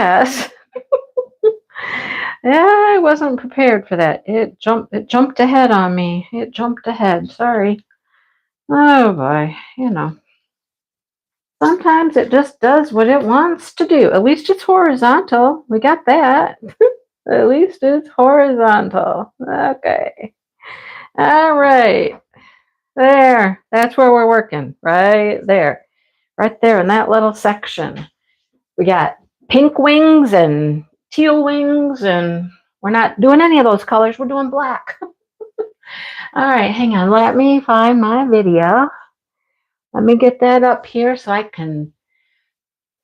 guess. Yeah, I wasn't prepared for that. It jumped ahead on me. It jumped ahead. Sorry. Oh boy, Sometimes it just does what it wants to do. At least it's horizontal. We got that. At least it's horizontal. Okay. All right. There. That's where we're working. Right there. Right there in that little section. We got pink wings and teal wings, and we're not doing any of those colors. We're doing black. All right, hang on. Let me find my video. Let me get that up here so I can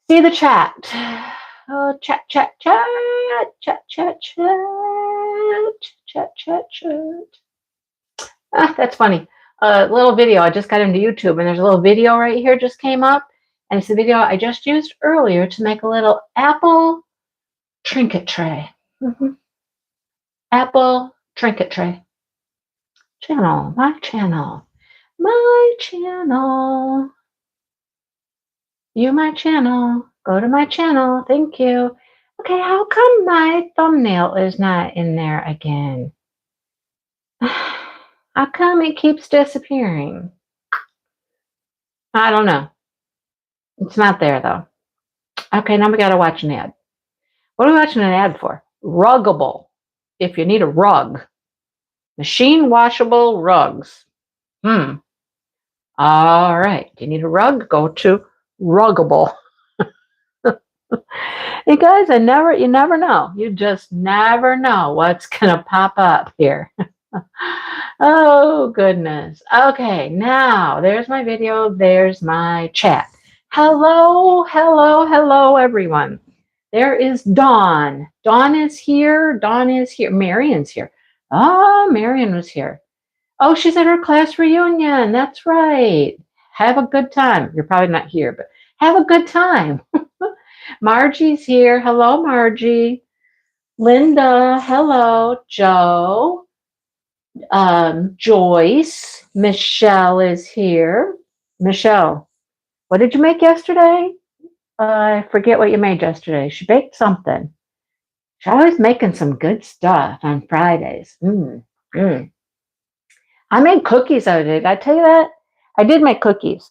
see the chat. Oh, chat, chat, chat, chat, chat, chat, chat, chat, chat. Ah, that's funny. A little video. I just got into YouTube, and there's a little video right here just came up, and it's the video I just used earlier to make a little apple trinket tray. Apple trinket tray. Channel, my channel, my channel. You, my channel. Go to my channel. Thank you. Okay, how come my thumbnail is not in there again? How come it keeps disappearing? I don't know. It's not there, though. Okay, now we got to watch an ad. What are we watching an ad for? Ruggable. If you need a rug. Machine washable rugs. All right. Do you need a rug? Go to Ruggable. You guys, you never know. You just never know what's gonna pop up here. Oh goodness. Okay, now there's my video, there's my chat. Hello, hello, hello, everyone. There is Dawn. Dawn is here. Dawn is here. Marion's here. Oh, Marion was here. Oh, she's at her class reunion. That's right. Have a good time. You're probably not here, but have a good time. Margie's here. Hello, Margie. Linda. Hello. Joe. Joyce. Michelle is here. Michelle, what did you make yesterday? I forget what you made yesterday. She baked something. She's always making some good stuff on Fridays. I made cookies the other day. Did I tell you that? I did make cookies.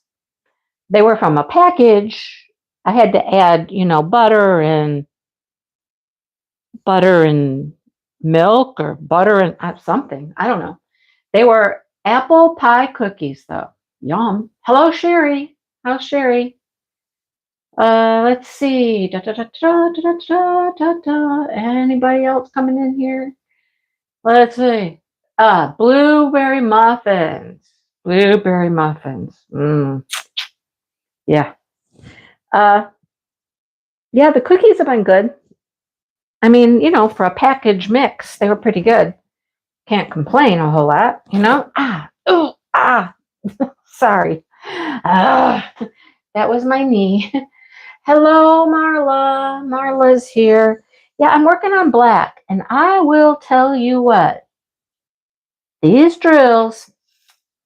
They were from a package. I had to add, butter and milk or butter and something. I don't know. They were apple pie cookies, though. Yum. Hello, Sherry. How's Sherry? Let's see. Anybody else coming in here? Let's see. Blueberry muffins. Blueberry muffins. Yeah. Yeah, the cookies have been good. I mean, for a package mix, they were pretty good. Can't complain a whole lot, Sorry. That was my knee. Hello, Marla. Marla's here. Yeah, I'm working on black, and I will tell you what. These drills,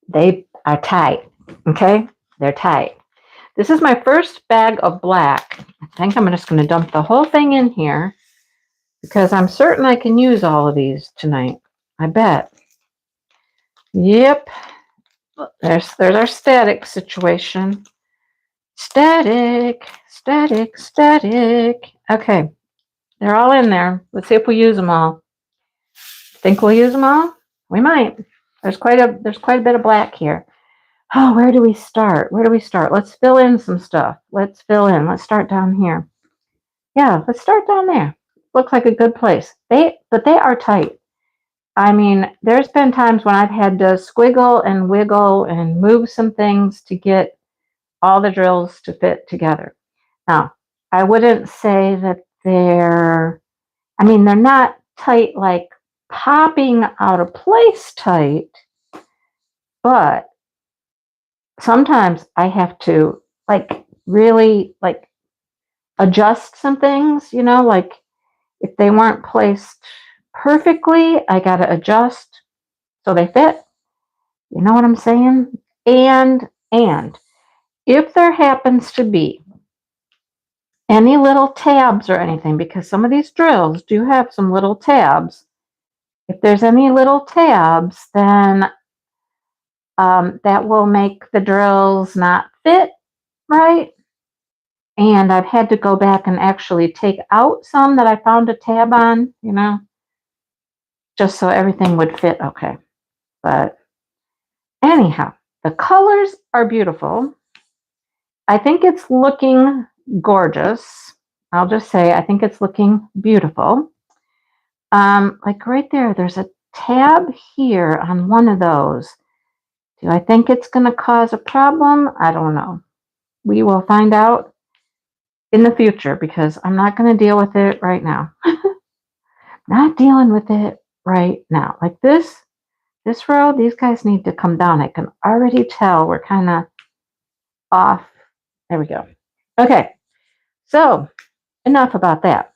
they are tight, okay? They're tight. This is my first bag of black. I think I'm just going to dump the whole thing in here because I'm certain I can use all of these tonight. I bet. Yep. There's our static situation. Static. Okay. They're all in there. Let's see if we use them all. Think we'll use them all? We might. There's quite a bit of black here. Oh, where do we start? Let's fill in some stuff. Let's start down here. Yeah, let's start down there. Looks like a good place. But they are tight. I mean, there's been times when I've had to squiggle and wiggle and move some things to get all the drills to fit together. Now, I wouldn't say that they're not tight like popping out of place tight, but sometimes I have to really adjust some things, like if they weren't placed perfectly, I got to adjust so they fit. You know what I'm saying? And if there happens to be any little tabs or anything, because some of these drills do have some little tabs. If there's any little tabs, then that will make the drills not fit right. And I've had to go back and actually take out some that I found a tab on, just so everything would fit okay. But anyhow, the colors are beautiful. I think it's looking gorgeous. I'll just say I think it's looking beautiful. Like right there, there's a tab here on one of those. Do I think it's going to cause a problem? I don't know. We will find out in the future because I'm not going to deal with it right now. Not dealing with it right now. Like this row, these guys need to come down. I can already tell we're kind of off. There we go. Okay, so enough about that.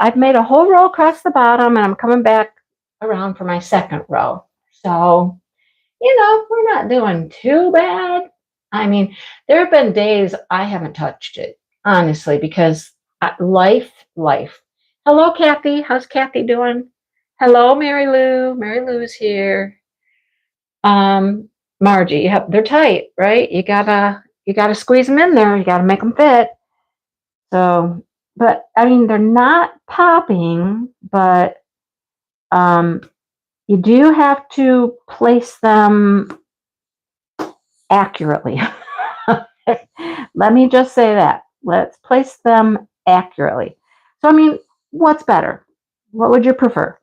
I've made a whole row across the bottom and I'm coming back around for my second row. So, we're not doing too bad. I mean, there have been days I haven't touched it, honestly, because life. Hello, Kathy. How's Kathy doing? Hello, Mary Lou. Mary Lou's here. Margie, they're tight, right? You gotta squeeze them in there. You gotta make them fit. So, but I mean, they're not popping, but you do have to place them accurately. Let me just say that. Let's place them accurately. So, I mean, what's better? What would you prefer?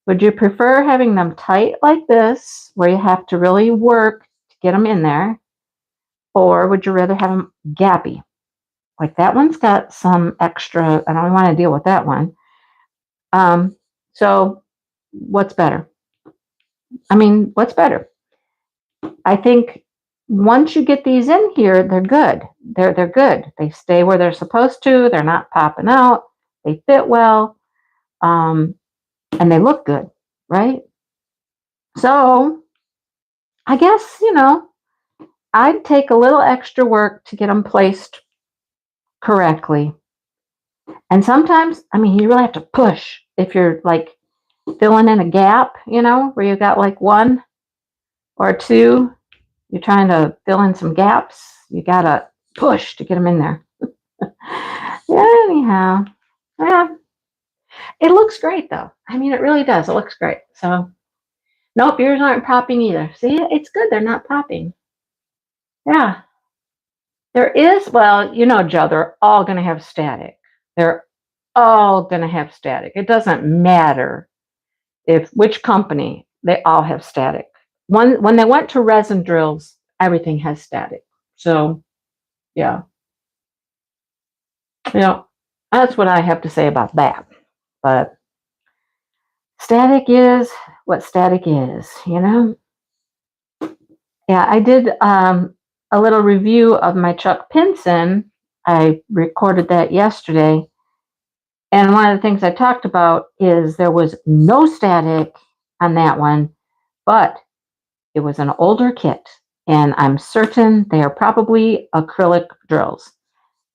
Would you prefer having them tight like this, where you have to really work to get them in there? Or would you rather have them gappy? Like that one's got some extra, I don't want to deal with that one. So what's better? I mean, what's better? I think once you get these in here, they're good. They're good. They stay where they're supposed to. They're not popping out. They fit well. And they look good, right? So I guess, I'd take a little extra work to get them placed correctly. And sometimes, I mean, you really have to push if you're like filling in a gap, where you got like one or two, you're trying to fill in some gaps. You got to push to get them in there. Anyhow, yeah, it looks great though. I mean, it really does. It looks great. So, nope, yours aren't popping either. See, it's good. They're not popping. Yeah. There is, well, Joe, they're all going to have static. They're all going to have static. It doesn't matter which company, they all have static. When they went to resin drills, everything has static. So, yeah. That's what I have to say about that. But static is what static is, Yeah, I did a little review of my Chuck Pinson. I recorded that yesterday. And one of the things I talked about is there was no static on that one, but it was an older kit. And I'm certain they are probably acrylic drills.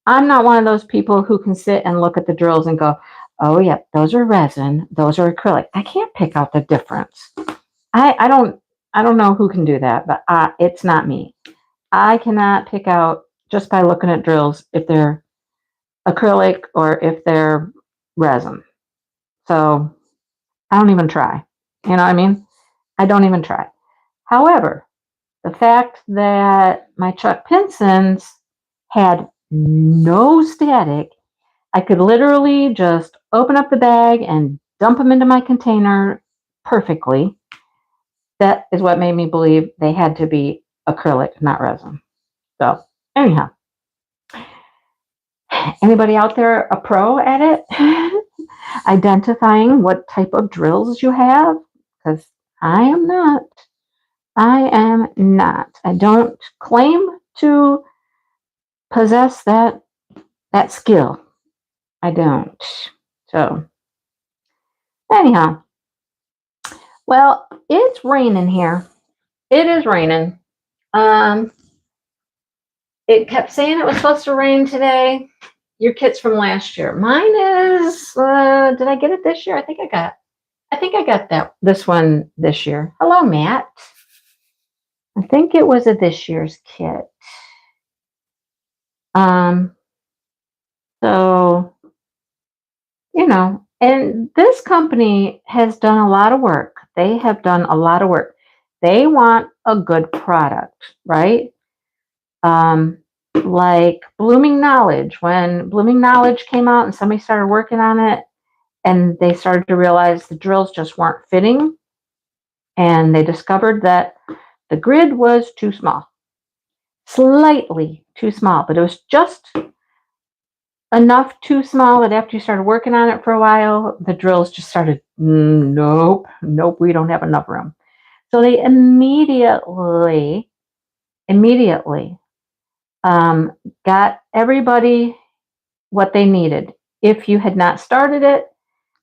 I'm not one of those people who can sit and look at the drills and go, oh, yeah, those are resin, those are acrylic. I can't pick out the difference. I don't know who can do that, but it's not me. I cannot pick out just by looking at drills if they're acrylic or if they're resin. So I don't even try. You know what I mean? I don't even try. However, the fact that my Chuck Pinsons had no static, I could literally just open up the bag and dump them into my container perfectly. That is what made me believe they had to be acrylic, not resin. So, anyhow, anybody out there a pro at it? Identifying what type of drills you have? Because I am not. I am not. I don't claim to possess that skill. I don't. So, anyhow, well, it's raining here. It is raining. Um, it kept saying it was supposed to rain today. Your kit's from last year. Mine is, did I get it this year? I think I got this one this year. Hello, Matt. I think it was a this year's kit. Um, so, and this company has done a lot of work. They have done a lot of work. They want a good product, right? Like Blooming Knowledge. When Blooming Knowledge came out and somebody started working on it and they started to realize the drills just weren't fitting, and they discovered that the grid was too small, slightly too small, but it was just enough too small that after you started working on it for a while, the drills just started, nope, we don't have enough room. So they immediately got everybody what they needed. If you had not started it,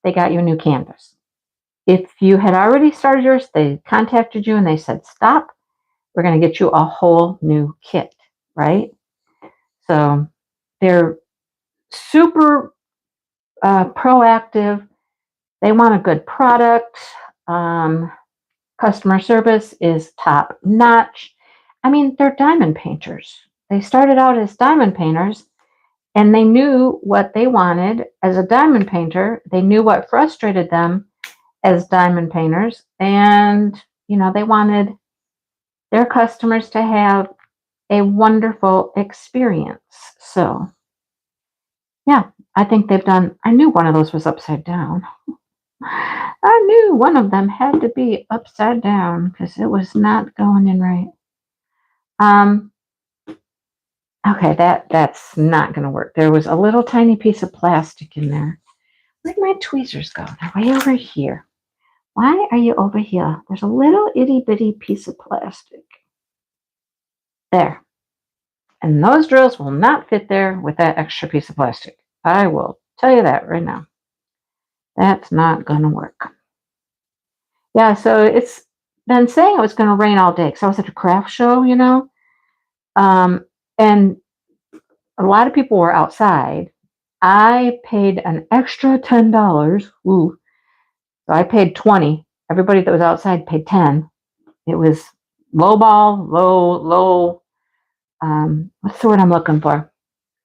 they got you a new canvas. If you had already started yours, they contacted you and they said, stop, we're going to get you a whole new kit, right? So they're super proactive. They want a good product. Customer service is top notch. I mean, they're diamond painters. They started out as diamond painters and they knew what they wanted as a diamond painter. They knew what frustrated them as diamond painters. And, they wanted their customers to have a wonderful experience. So, yeah, I think they've done. I knew one of those was upside down. I knew one of them had to be upside down because it was not going in right. Okay, that's not going to work. There was a little tiny piece of plastic in there. Where'd my tweezers go? They're way over here. Why are you over here? There's a little itty bitty piece of plastic. There. And those drills will not fit there with that extra piece of plastic. I will tell you that right now. That's not going to work. Yeah, so it's been saying it was going to rain all day because I was at a craft show, and a lot of people were outside. I paid an extra $10. Ooh. So I paid 20. Everybody that was outside paid 10. It was low, what's the word I'm looking for?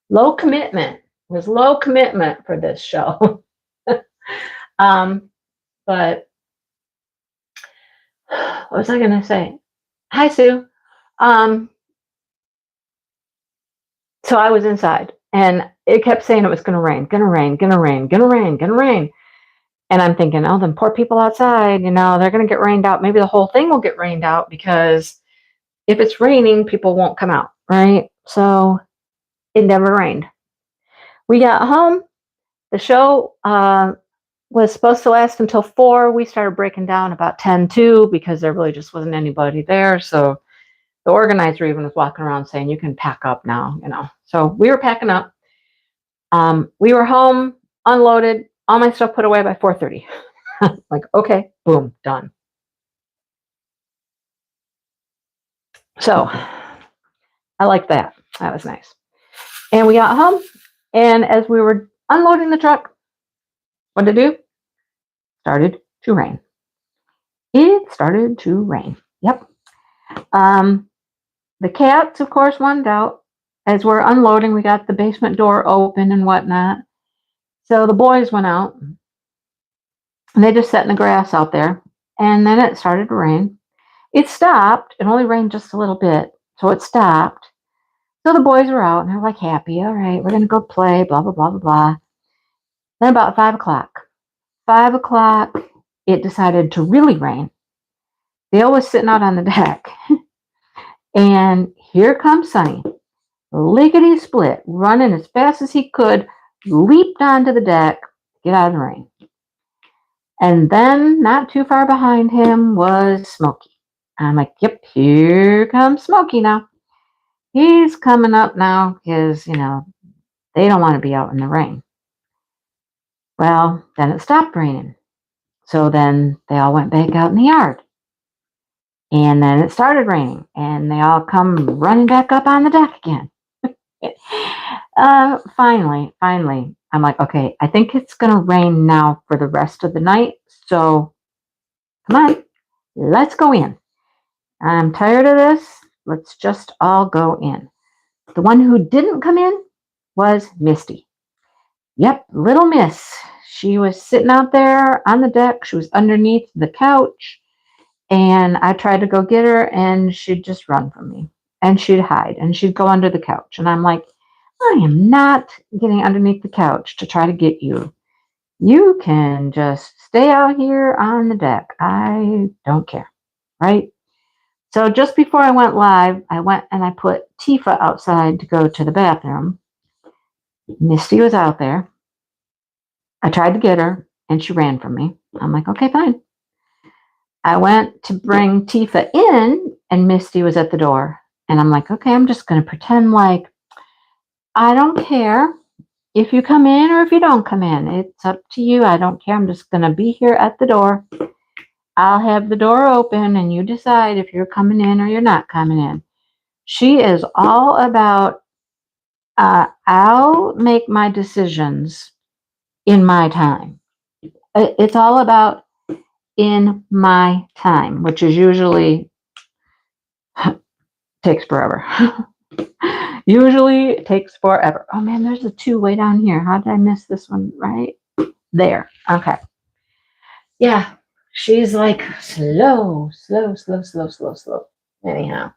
Low commitment. It was low commitment for this show. But what was I going to say? Hi, Sue. So I was inside and it kept saying it was going to rain, going to rain, going to rain, going to rain, going to rain. And I'm thinking, oh, them poor people outside, they're going to get rained out. Maybe the whole thing will get rained out because if it's raining, people won't come out, right? So it never rained. We got home. The show was supposed to last until 4. We started breaking down about 10:02 because there really just wasn't anybody there. So the organizer even was walking around saying, you can pack up now, So we were packing up. We were home, unloaded, all my stuff put away by 4:30. Like, okay, boom, done. So I like that. That was nice. And we got home, and as we were unloading the truck, what did it do? Started to rain. It started to rain. Yep. The cats, of course, wanted out. As we're unloading, we got the basement door open and whatnot. So the boys went out, and they just sat in the grass out there. And then it started to rain. It stopped. It only rained just a little bit, so it stopped. So the boys were out, and they're like happy. All right, we're going to go play, blah, blah, blah, blah, blah. Then about 5 o'clock. 5 o'clock, it decided to really rain. Dale was sitting out on the deck. And here comes Sonny, lickety split, running as fast as he could, leaped onto the deck, get out of the rain. And then, not too far behind him, was Smokey. I'm like, yep, here comes Smokey now. He's coming up now because, they don't want to be out in the rain. Well, then it stopped raining. So then they all went back out in the yard. And then it started raining. And they all come running back up on the deck again. Finally, I'm like, okay, I think it's going to rain now for the rest of the night. So come on, let's go in. I'm tired of this. Let's just all go in. The one who didn't come in was Misty. Yep, little miss. She was sitting out there on the deck. She was underneath the couch. And I tried to go get her, and she'd just run from me. And she'd hide, and she'd go under the couch. And I'm like, I am not getting underneath the couch to try to get you. You can just stay out here on the deck. I don't care, right? So just before I went live, I went and I put Tifa outside to go to the bathroom. Misty was out there. I tried to get her, and she ran from me. I'm like, okay, fine. I went to bring Tifa in, and Misty was at the door. And I'm like, okay, I'm just going to pretend like I don't care if you come in or if you don't come in. It's up to you. I don't care. I'm just going to be here at the door. I'll have the door open, and you decide if you're coming in or you're not coming in. She is all about, I'll make my decisions in my time. It's all about in my time, which is usually takes forever. Usually it takes forever. Oh man, there's a 2 way down here. How did I miss this one? Right there. Okay. Yeah. She's like slow. Anyhow.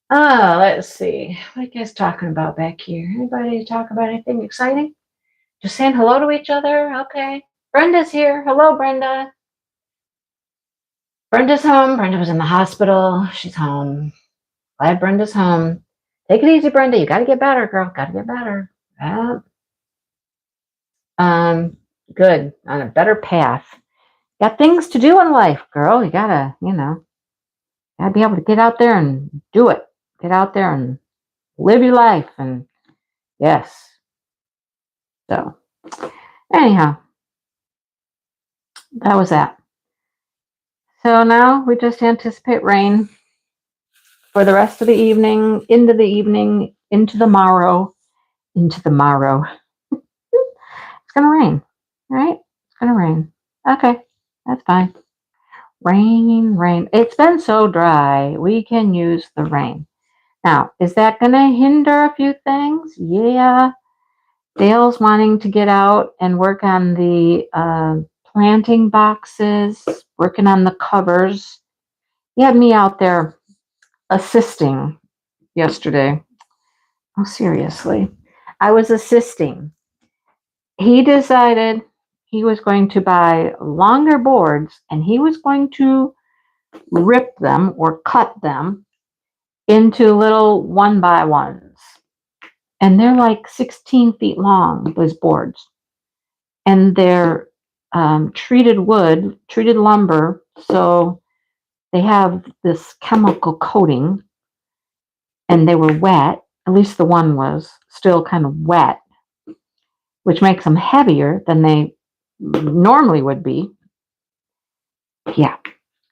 Oh, let's see. What are you guys talking about back here? Anybody talk about anything exciting? Just saying hello to each other? Okay. Brenda's here. Hello, Brenda. Brenda's home. Brenda was in the hospital. She's home. Glad Brenda's home. Take it easy, Brenda. You got to get better, girl. Got to get better. Yeah. Good. On a better path. Got things to do in life, girl. You gotta, gotta be able to get out there and do it. Get out there and live your life. And yes. So, anyhow, that was that. So now we just anticipate rain for the rest of the evening, into the morrow. It's gonna rain, right? It's gonna rain. Okay, that's fine. Rain. It's been so dry. We can use the rain. Now, is that going to hinder a few things? Yeah. Dale's wanting to get out and work on the planting boxes, working on the covers. He had me out there assisting yesterday. Oh, seriously. I was assisting. He decided he was going to buy longer boards, and he was going to rip them or cut them into little 1x1s. And they're like 16 feet long, those boards. And they're treated wood, treated lumber. So they have this chemical coating, and they were wet. At least the one was still kind of wet, which makes them heavier than they normally would be. Yeah.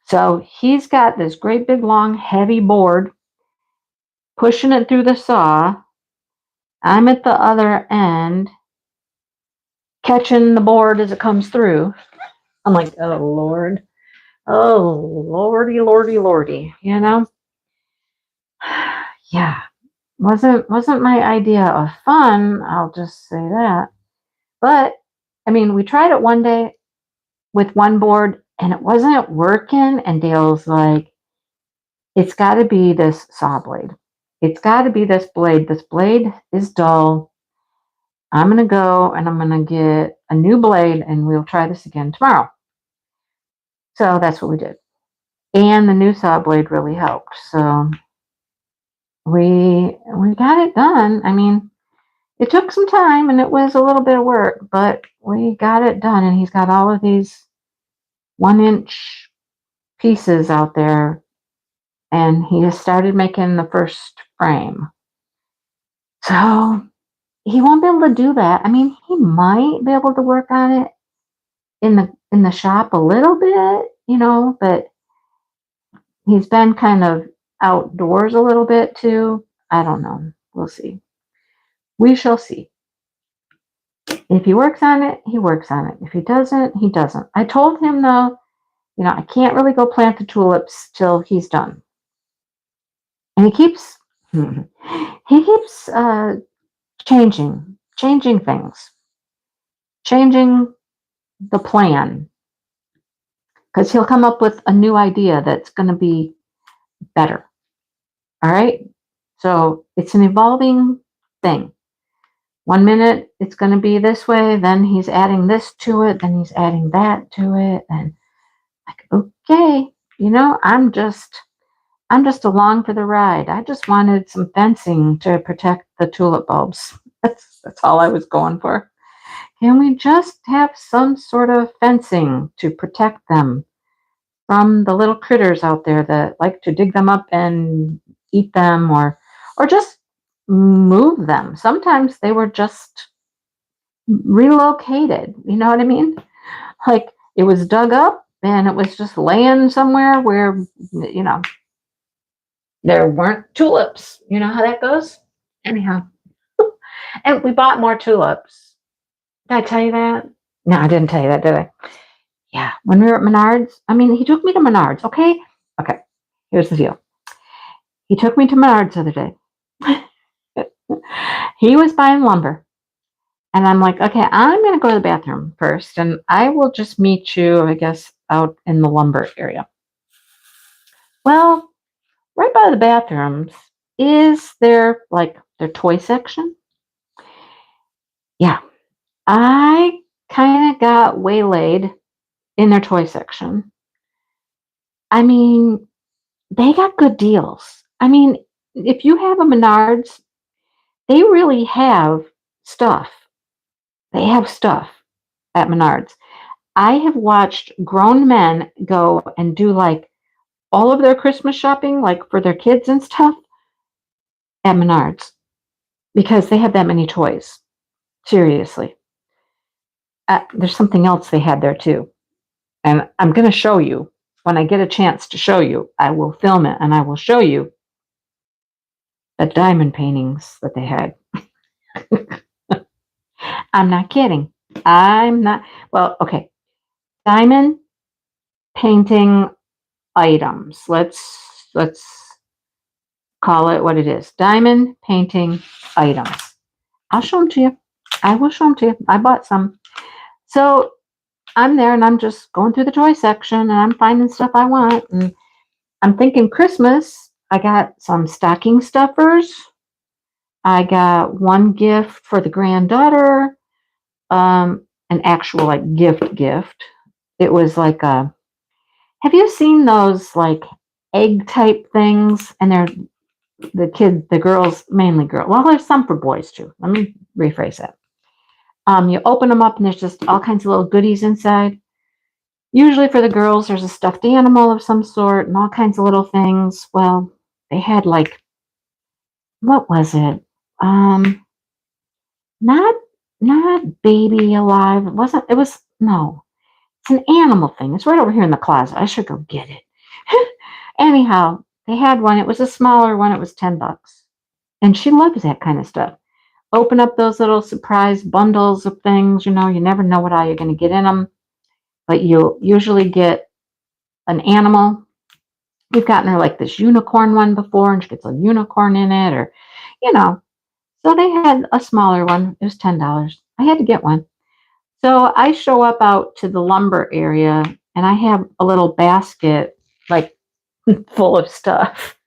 So he's got this great big long heavy board, pushing it through the saw. I'm at the other end, catching the board as it comes through. I'm like, oh Lord. Oh lordy. Yeah. Wasn't my idea of fun, I'll just say that. But I mean, we tried it one day with one board and it wasn't working, and Dale's like, it's gotta be this saw blade. It's gotta be this blade. This blade is dull. I'm going to go and I'm going to get a new blade, and we'll try this again tomorrow. So that's what we did. And the new saw blade really helped. So we got it done. I mean, it took some time and it was a little bit of work, but we got it done. And he's got all of these 1-inch pieces out there, and he has started making the first frame. So he won't be able to do that. I mean, he might be able to work on it in the shop a little bit, but he's been kind of outdoors a little bit too. I don't know. We'll see. We shall see. If he works on it, he works on it. If he doesn't, he doesn't. I told him, though, I can't really go plant the tulips till he's done. And he keeps changing things, changing the plan, because he'll come up with a new idea that's going to be better. All right. So it's an evolving thing. 1 minute it's going to be this way, then he's adding this to it, then he's adding that to it, and like, okay, I'm just along for the ride. I just wanted some fencing to protect the tulip bulbs. That's all I was going for. Can we just have some sort of fencing to protect them from the little critters out there that like to dig them up and eat them, or just move them? Sometimes they were just relocated. You know what I mean? Like it was dug up and it was just laying somewhere where, there weren't tulips. You know how that goes? Anyhow. And we bought more tulips. Did I tell you that? No, I didn't tell you that, did I? Yeah. When we were at Menards, he took me to Menards, okay? Okay. Here's the deal. He took me to Menards the other day. He was buying lumber. And I'm like, okay, I'm going to go to the bathroom first, and I will just meet you, I guess, out in the lumber area. Well, right by the bathrooms is their toy section. Yeah. I kind of got waylaid in their toy section. They got good deals. If you have a Menards, they really have stuff. They have stuff at Menards. I have watched grown men go and do all of their Christmas shopping, for their kids and stuff, at Menards because they have that many toys. Seriously. There's something else they had there too. And I'm going to show you. When I get a chance to show you, I will film it and I will show you the diamond paintings that they had. I'm not kidding. I'm not. Well, okay. Diamond painting items. Let's call it what it is. Diamond painting items. I'll show them to you. I will show them to you. I bought some. So I'm there and I'm just going through the toy section and I'm finding stuff I want. And I'm thinking Christmas. I got some stocking stuffers. I got one gift for the granddaughter. An actual gift. It was have you seen those egg type things? And they're the girls, mainly girls. Well, there's some for boys too. Let me rephrase that. You open them up and there's just all kinds of little goodies inside. Usually for the girls, there's a stuffed animal of some sort and all kinds of little things. Well, they had what was it? Not baby alive. It was no. It's an animal thing. It's right over here in the closet. I should go get it. Anyhow, they had one. It was a smaller one. It was $10. And she loves that kind of stuff. Open up those little surprise bundles of things. You never know what all you're going to get in them. But you'll usually get an animal. We've gotten her this unicorn one before, and she gets a unicorn in it, or. So they had a smaller one. It was $10. I had to get one. So I show up out to the lumber area and I have a little basket full of stuff.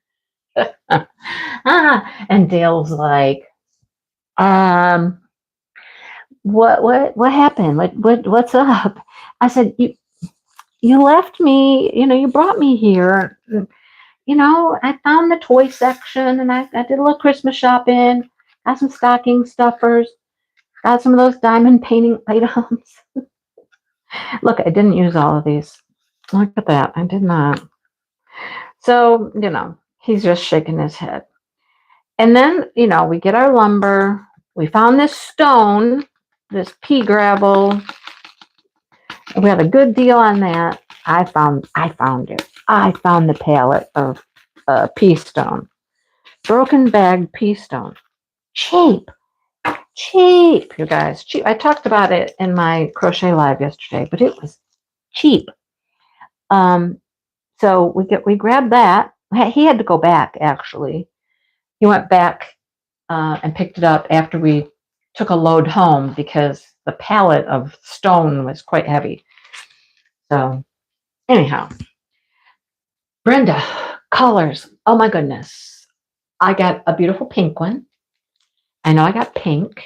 And Dale's like, what happened? What's up? I said, you left me, you brought me here. I found the toy section and I did a little Christmas shopping, got some stocking stuffers, got some of those diamond painting items. Look, I didn't use all of these. Look at that. I did not. So, he's just shaking his head. And then, we get our lumber. We found this stone, this pea gravel. We had a good deal on that. I found it. I found the pallet of pea stone. Broken bag pea stone. Cheap. cheap, you guys. Cheap. I talked about it in my crochet live yesterday, but it was cheap. So we grabbed that. He had to go back actually. He went back and picked it up after we took a load home because the pallet of stone was quite heavy. So anyhow, Brenda, colors. Oh my goodness. I got a beautiful pink one. I know I got pink.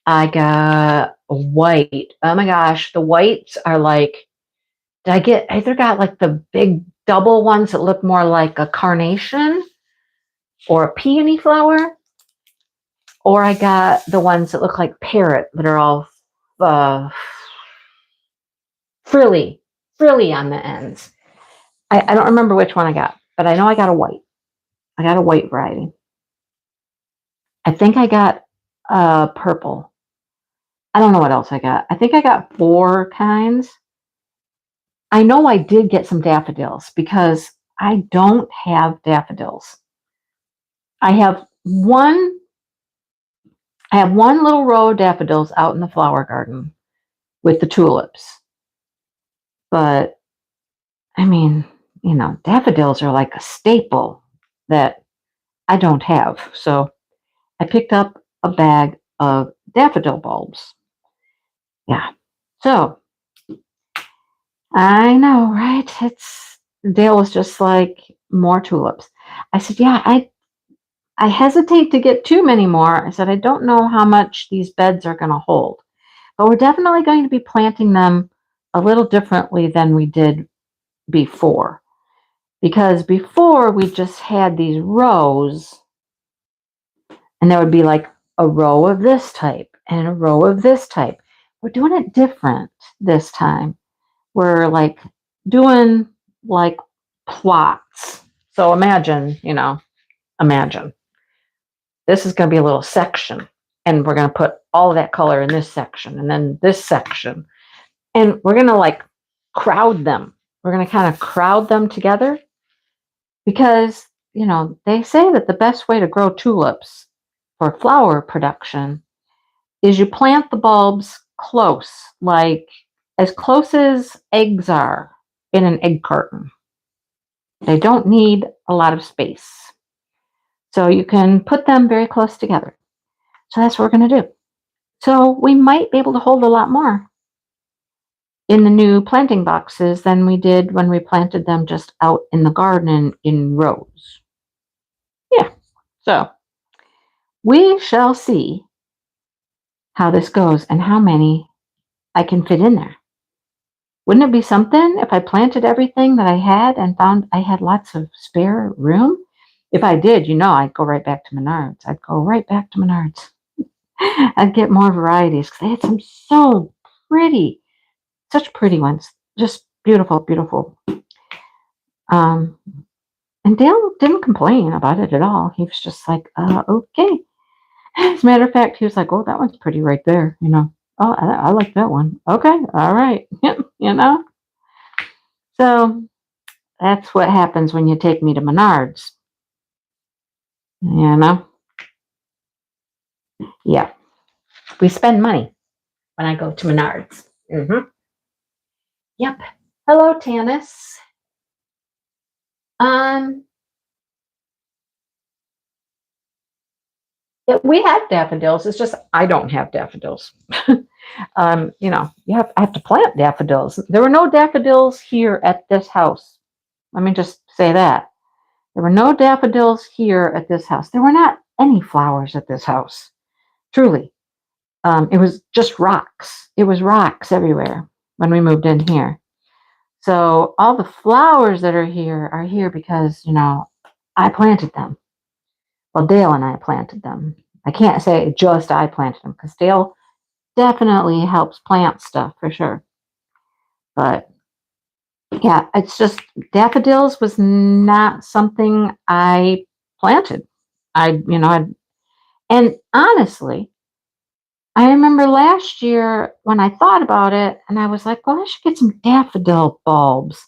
I got white. Oh my gosh, the whites are like, I either got like the big double ones that look more like a carnation or a peony flower, or I got the ones that look like parrot that are all frilly on the ends. I don't remember which one I got, but I know I got a white. I got a white variety. I think I got purple. I don't know what else I got. I think I got 4 kinds. I know I did get some daffodils because I don't have daffodils. I have one little row of daffodils out in the flower garden with the tulips. But I mean, daffodils are like a staple that I don't have. So I picked up a bag of daffodil bulbs. Yeah. So I know, right? Dale was just like, more tulips. I said, yeah, I hesitate to get too many more. I said, I don't know how much these beds are going to hold, but we're definitely going to be planting them a little differently than we did before. Because before we just had these rows, and there would be like a row of this type and a row of this type. We're doing it different this time. We're like doing like plots. So imagine this is going to be a little section, and we're going to put all of that color in this section and then this section. And we're going to like crowd them. We're going to kind of crowd them together because, they say that the best way to grow tulips for flower production is you plant the bulbs close, like as close as eggs are in an egg carton. They don't need a lot of space. So you can put them very close together. So that's what we're going to do. So we might be able to hold a lot more in the new planting boxes than we did when we planted them just out in the garden in rows. Yeah. So we shall see how this goes and how many I can fit in there. Wouldn't it be something if I planted everything that I had and found I had lots of spare room? If I did, I'd go right back to Menards. I'd get more varieties because they had some so pretty, such pretty ones. Just beautiful, beautiful. And Dale didn't complain about it at all. He was just like, okay. As a matter of fact, he was like, oh, that one's pretty right there, Oh, I like that one. Okay, all right. So that's what happens when you take me to Menards. Yeah. We spend money when I go to Menards. Yep. Hello, Tanis. We have daffodils. It's just I don't have daffodils. I have to plant daffodils. There were no daffodils here at this house. Let me just say that. There were no daffodils here at this house. There were not any flowers at this house. Truly. It was just rocks. It was rocks everywhere when we moved in here. So all the flowers that are here because, I planted them. Well, Dale and I planted them. I can't say just I planted them because Dale definitely helps plant stuff for sure. But yeah, it's just daffodils was not something I planted. And honestly, I remember last year when I thought about it and I was like, well, I should get some daffodil bulbs.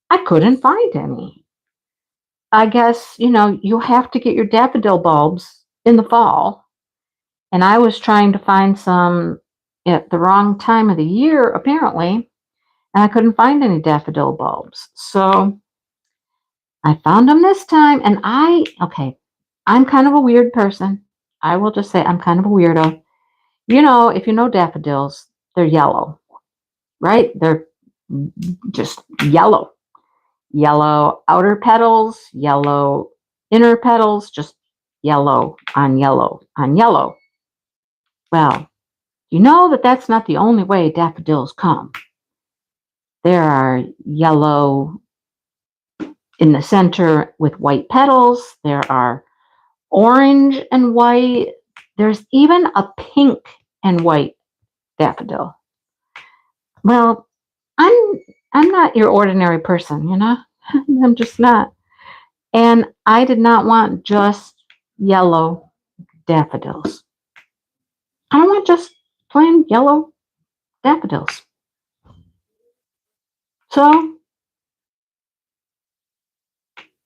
I couldn't find any. I guess, you have to get your daffodil bulbs in the fall And I was trying to find some at the wrong time of the year, apparently, and I couldn't find any daffodil bulbs. So I found them this time, and I'm kind of a weird person. I will just say I'm kind of a weirdo. If you know daffodils, they're yellow, right? They're just yellow. Yellow outer petals, yellow inner petals, just yellow on yellow on yellow. Well, you know that that's not the only way daffodils come. There are yellow in the center with white petals. There are orange and white. There's even a pink and white daffodil. Well, I'm not your ordinary person, I'm just not. And I did not want just yellow daffodils. I don't want just plain yellow daffodils. So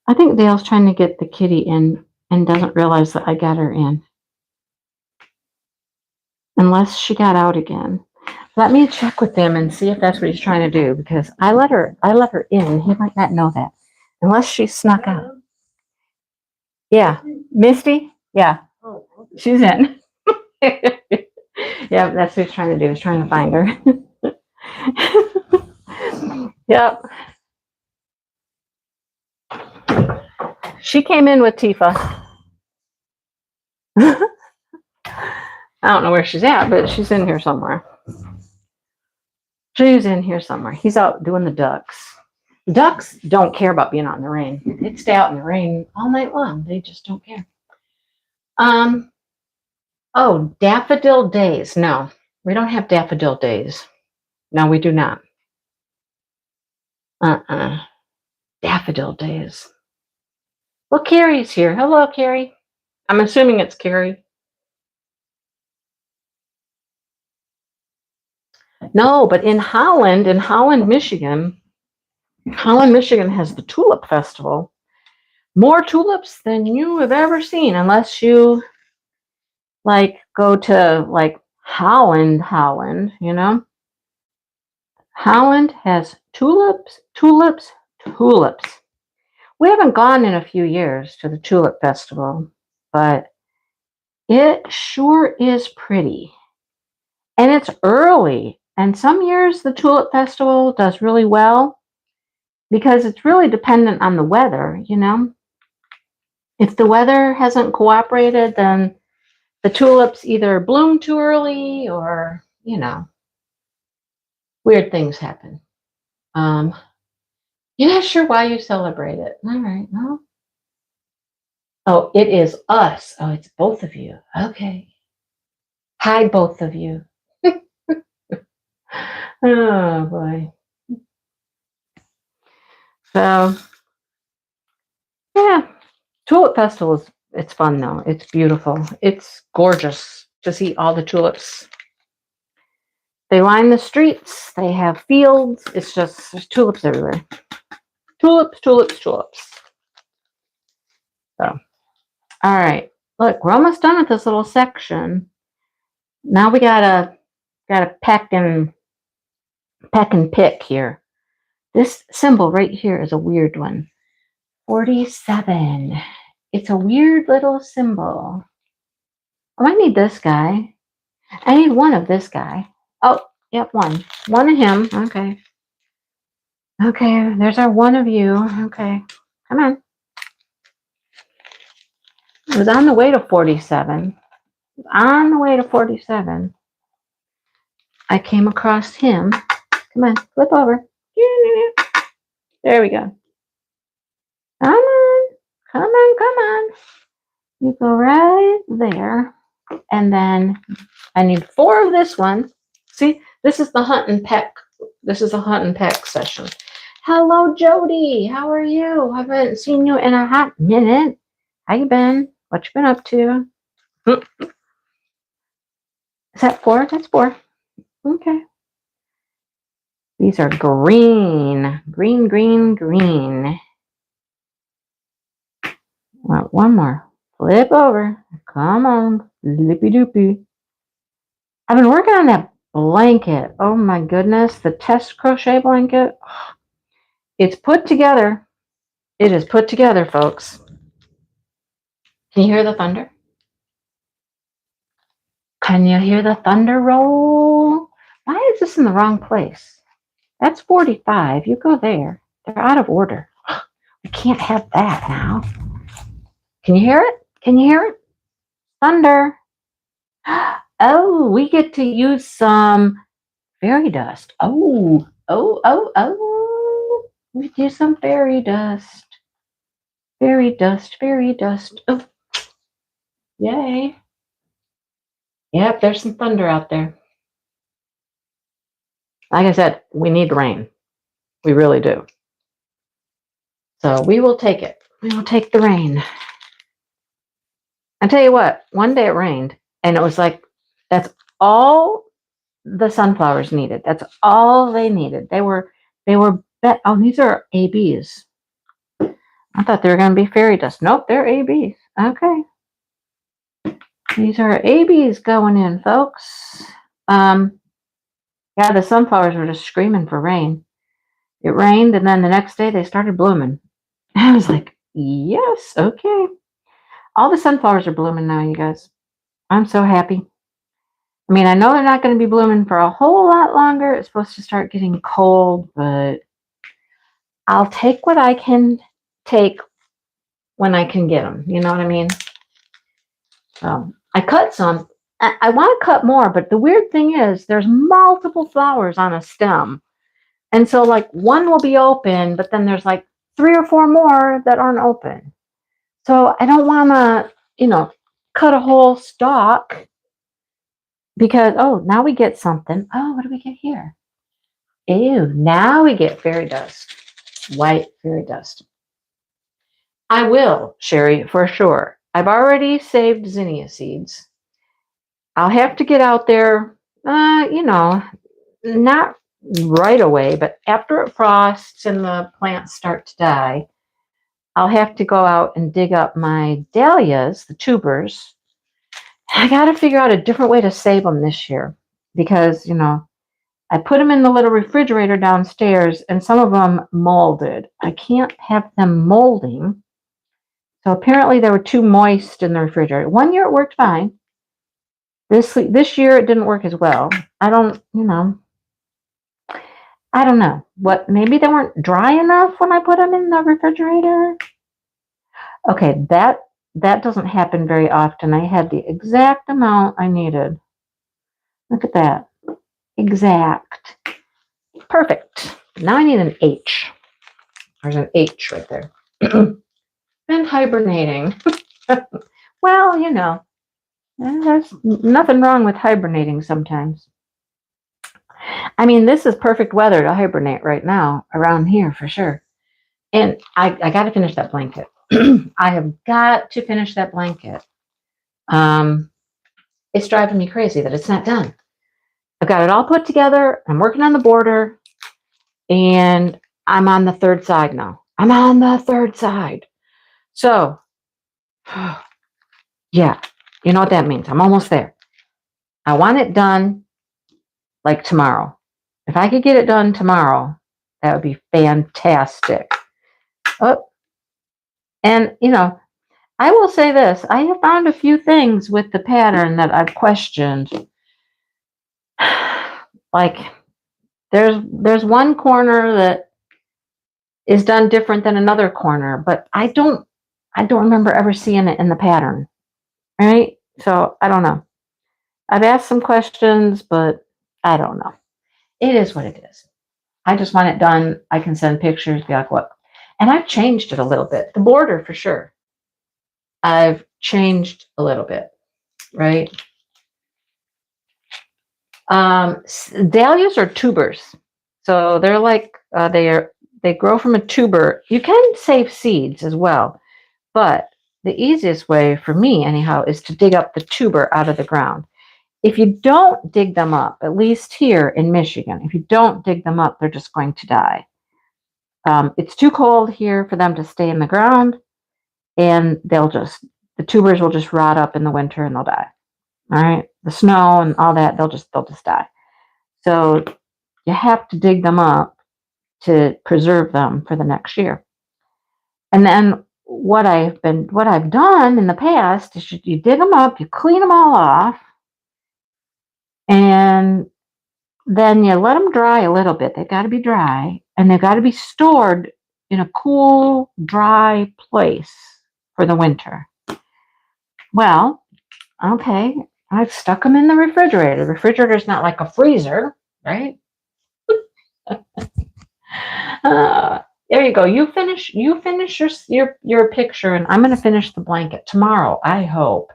I think Dale's trying to get the kitty in and doesn't realize that I got her in. Unless she got out again. Let me check with him and see if that's what he's trying to do, because I let her in. He might not know that. Unless she snuck out. Yeah. Misty? Yeah. She's in. Yeah, that's what he's trying to do. He's trying to find her. Yep. She came in with Tifa. I don't know where she's at, but she's in here somewhere. She's in here somewhere. He's out doing the ducks. Ducks don't care about being out in the rain. They'd stay out in the rain all night long. They just don't care. Oh, daffodil days. No, we don't have daffodil days. No, we do not. Daffodil days. Well, Carrie's here. Hello, Carrie. I'm assuming it's Carrie. No, but in Holland, Michigan has the Tulip Festival. More tulips than you have ever seen, unless you go to Holland, Holland has tulips. We haven't gone in a few years to the Tulip Festival, but it sure is pretty. And it's early. And some years the Tulip Festival does really well because it's really dependent on the weather, If the weather hasn't cooperated, then the tulips either bloom too early or, weird things happen. You're not sure why you celebrate it. All right, no. Oh, it is us. Oh, it's both of you. Okay. Hi, both of you. Oh, boy. So, yeah. Tulip Festival it's fun, though. It's beautiful. It's gorgeous to see all the tulips. They line the streets. They have fields. It's just there's tulips everywhere. Tulips. So, all right. Look, we're almost done with this little section. Now we gotta peck and pick here. This symbol right here is a weird one. 47. It's a weird little symbol. Oh, I need this guy. I need one of this guy. Oh, yep, one. One of him. Okay. Okay, there's our one of you. Okay. Come on. It was on the way to 47. On the way to 47. I came across him. Come on, flip over. There we go. Come on. You go right there. And then I need 4 of this one. See, this is the hunt and peck. This is a hunt and peck session. Hello, Jody. How are you? I haven't seen you in a hot minute. How you been? What you been up to? Is that 4? That's 4. Okay. These are green. Green. Well, one more Flip over. Come on. Lippy doopy. I've been working on that blanket. Oh my goodness. The test crochet blanket. It's put together. It is put together, folks. Can you hear the thunder? Can you hear the thunder roll? Why is this in the wrong place? That's 45. You go there. They're out of order. We can't have that now. Can you hear it? Can you hear it? Thunder. Oh, we get to use some fairy dust. Oh. We do some fairy dust. Fairy dust, fairy dust. Oh, yay. Yep, there's some thunder out there. Like I said, we need rain. We really do. So we will take it. We will take the rain. I tell you what, one day it rained, and it was like, that's all the sunflowers needed. That's all they needed. Oh, these are ABs. I thought they were going to be fairy dust. Nope, they're ABs. Okay. These are ABs going in, folks. Yeah, the sunflowers were just screaming for rain. It rained, and then the next day they started blooming. I was like, yes, okay. All the sunflowers are blooming now, you guys. I'm so happy. I mean, I know they're not going to be blooming for a whole lot longer. It's supposed to start getting cold, but I'll take what I can take when I can get them. You know what I mean? So I cut some. I want to cut more, but the weird thing is there's multiple flowers on a stem. And so like one will be open, but then there's like 3 or 4 more that aren't open. So I don't want to, cut a whole stalk because, oh, now we get something. Oh, what do we get here? Ew, now we get fairy dust. White fairy dust. I will, Sherry, for sure. I've already saved zinnia seeds. I'll have to get out there, not right away, but after it frosts and the plants start to die, I'll have to go out and dig up my dahlias, the tubers. I got to figure out a different way to save them this year because, I put them in the little refrigerator downstairs and some of them molded. I can't have them molding. So apparently they were too moist in the refrigerator. One year it worked fine. This year it didn't work as well. I don't know. What, maybe they weren't dry enough when I put them in the refrigerator. Okay, that doesn't happen very often. I had the exact amount I needed. Look at that. Exact. Perfect. Now I need an H. There's an H right there. Been hibernating. Well, there's nothing wrong with hibernating sometimes. I mean, this is perfect weather to hibernate right now around here for sure. And I got to finish that blanket. I have got to finish that blanket. It's driving me crazy that it's not done. I've got it all put together. I'm working on the border. And I'm on the 3rd side now. I'm on the 3rd side. So, yeah, you know what that means. I'm almost there. I want it done like tomorrow. If I could get it done tomorrow, that would be fantastic. Oh, and, I will say this. I have found a few things with the pattern that I've questioned. Like, there's one corner that is done different than another corner, but I don't remember ever seeing it in the pattern. Right? So I don't know. I've asked some questions, but I don't know. It is what it is. I just want it done. I can send pictures, be like, what? And I've changed it a little bit. The border for sure. I've changed a little bit, right? Dahlias are tubers. So they're like, they grow from a tuber. You can save seeds as well, but the easiest way for me anyhow is to dig up the tuber out of the ground. If you don't dig them up, at least here in Michigan, if you don't dig them up, they're just going to die. It's too cold here for them to stay in the ground, and they'll just the tubers will just rot up in the winter and they'll die. All right. The snow and all that, they'll just die. So you have to dig them up to preserve them for the next year. And then what I've done in the past is you dig them up, you clean them all off, and then you let them dry a little bit. They've got to be dry, and they've got to be stored in a cool, dry place for the winter. Well, okay, I've stuck them in the refrigerator. The refrigerator's not like a freezer, right? There you go. You finish your picture, and I'm going to finish the blanket tomorrow. I hope.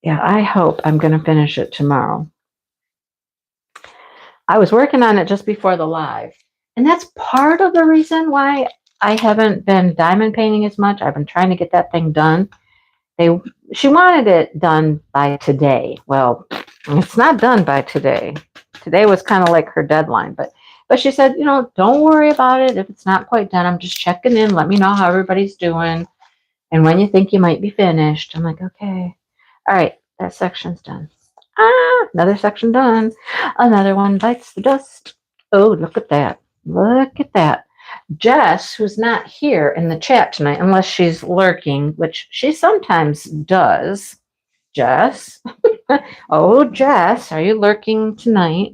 Yeah, I hope I'm going to finish it tomorrow. I was working on it just before the live, and that's part of the reason why I haven't been diamond painting as much. I've been trying to get that thing done. She wanted it done by today. Well, it's not done by today. Today was kind of like her deadline, but she said, don't worry about it if it's not quite done. I'm just checking in. Let me know how everybody's doing and when you think you might be finished. I'm like, okay. All right, that section's done. Another section done. Another one bites the dust. Oh, look at that. Look at that. Jess, who's not here in the chat tonight, unless she's lurking, which she sometimes does. Jess. Oh, Jess, are you lurking tonight?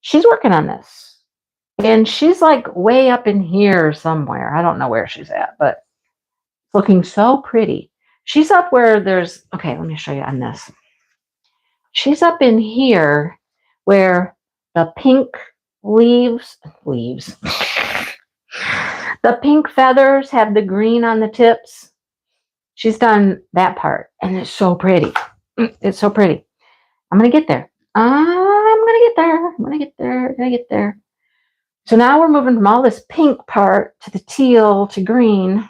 She's working on this. And she's like way up in here somewhere. I don't know where she's at, but it's looking so pretty. She's up where there's, okay, let me show you on this. She's up in here where the pink leaves, the pink feathers have the green on the tips. She's done that part, and it's so pretty. It's so pretty. I'm going to get there. I'm going to get there. So now we're moving from all this pink part to the teal to green.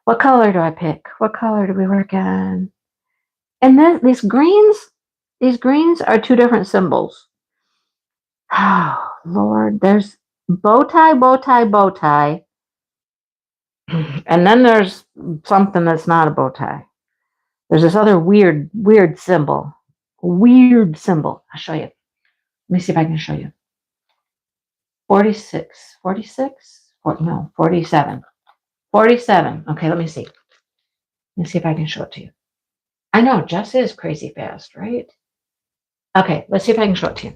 What color do I pick? What color do we work on? And then these greens are two different symbols. Oh, Lord, there's bow tie. And then there's something that's not a bow tie. There's this other weird symbol. Weird symbol. I'll show you. Let me see if I can show you. 46. 47. 47. Okay, let me see. Let me see if I can show it to you. I know, Jess is crazy fast, right? Okay, let's see if I can show it to you.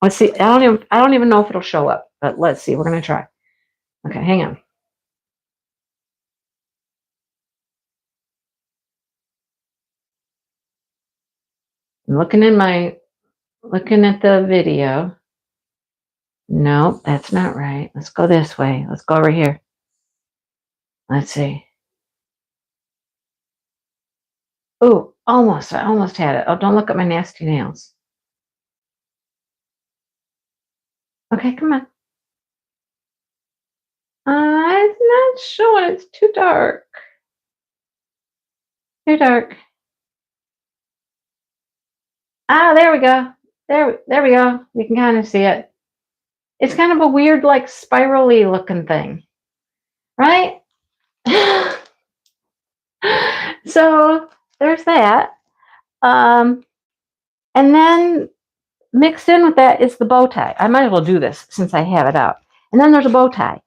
Let's see. I don't even know if it'll show up, but let's see. We're gonna try. Okay, hang on. I'm looking at the video. No, that's not right. Let's go this way. Let's go over here. Let's see. Oh, almost. I almost had it. Oh, don't look at my nasty nails. Okay, come on. It's not showing. It's too dark. Too dark. There we go. There we go. You can kind of see it. It's kind of a weird, like spirally looking thing, right? So there's that. And then mixed in with that is the bow tie. I might as well do this since I have it out. And then there's a bow tie.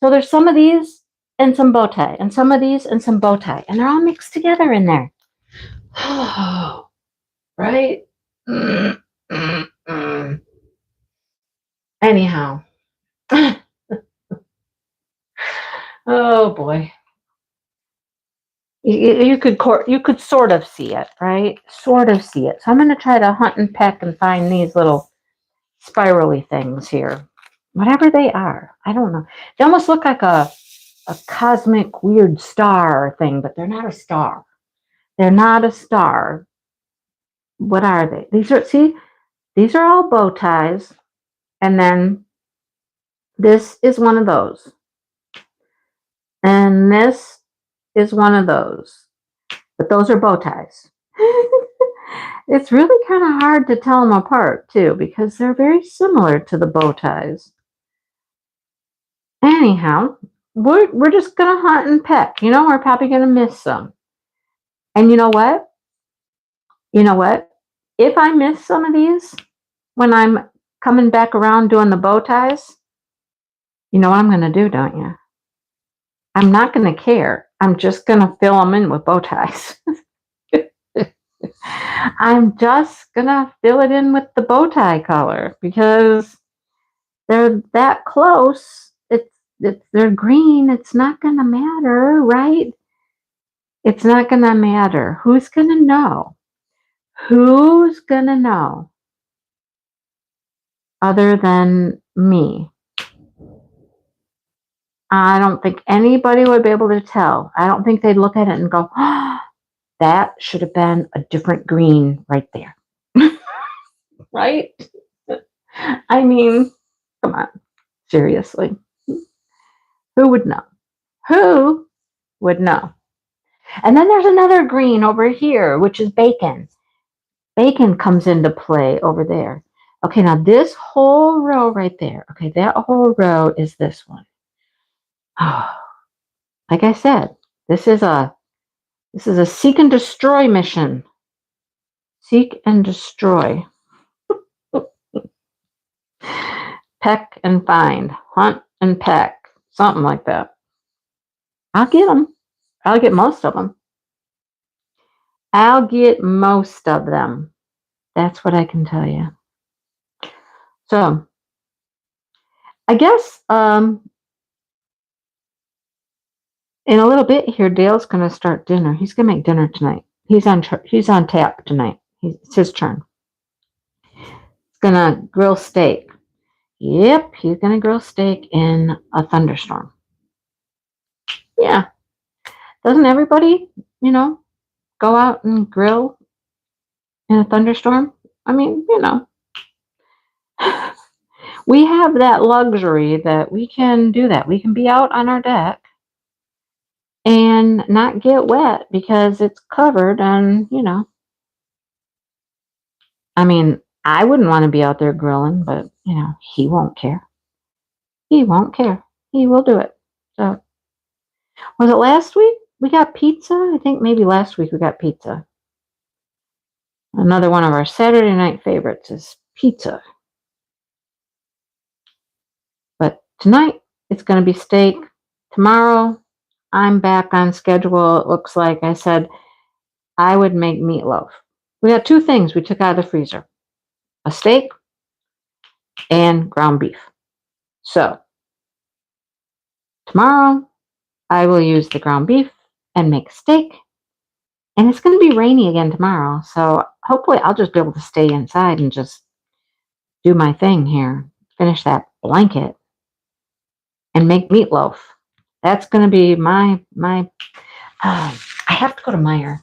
So there's some of these and some bow tie, and some of these and some bow tie, and they're all mixed together in there. Oh, right? Anyhow. Oh boy. You could sort of see it, right? Sort of see it. So I'm going to try to hunt and peck and find these little spirally things here. Whatever they are. I don't know. They almost look like a cosmic weird star thing, but they're not a star. They're not a star. What are they? These are all bow ties. And then this is one of those. And this is one of those. But those are bow ties. It's really kind of hard to tell them apart, too, because they're very similar to the bow ties. Anyhow, we're just gonna hunt and peck. We're probably gonna miss some. And you know what? You know what? If I miss some of these when I'm coming back around doing the bow ties, you know what I'm gonna do, don't you? I'm not gonna care. I'm just gonna fill them in with bow ties. I'm just gonna fill it in with the bow tie color because they're that close. They're green. It's not gonna matter, right? It's not gonna matter. Who's gonna know? Who's gonna know other than me? I don't think anybody would be able to tell. I don't think they'd look at it and go, oh, that should have been a different green right there. Right? I mean, come on, seriously. Who would know? Who would know? And then there's another green over here, which is bacon. Bacon comes into play over there. Okay, now this whole row right there. Okay, that whole row is this one. Oh, like I said, this is a seek and destroy mission. Seek and destroy. Peck and find. Hunt and peck. Something like that. I'll get them. I'll get most of them. I'll get most of them. That's what I can tell you. So, I guess in a little bit here, Dale's going to start dinner. He's going to make dinner tonight. He's on tap tonight. It's his turn. He's going to grill steak. Yep, he's going to grill steak in a thunderstorm. Yeah. Doesn't everybody, go out and grill in a thunderstorm? I mean, we have that luxury that we can do that. We can be out on our deck and not get wet because it's covered and, I mean, I wouldn't want to be out there grilling, but, he won't care. He won't care. He will do it. So, was it last week we got pizza? I think maybe last week we got pizza. Another one of our Saturday night favorites is pizza. But tonight, it's going to be steak. Tomorrow, I'm back on schedule. It looks like I said I would make meatloaf. We got two things we took out of the freezer. A steak and ground beef. So, tomorrow, I will use the ground beef and make steak. And it's going to be rainy again tomorrow. So, hopefully, I'll just be able to stay inside and just do my thing here. Finish that blanket and make meatloaf. That's going to be my I have to go to Meijer.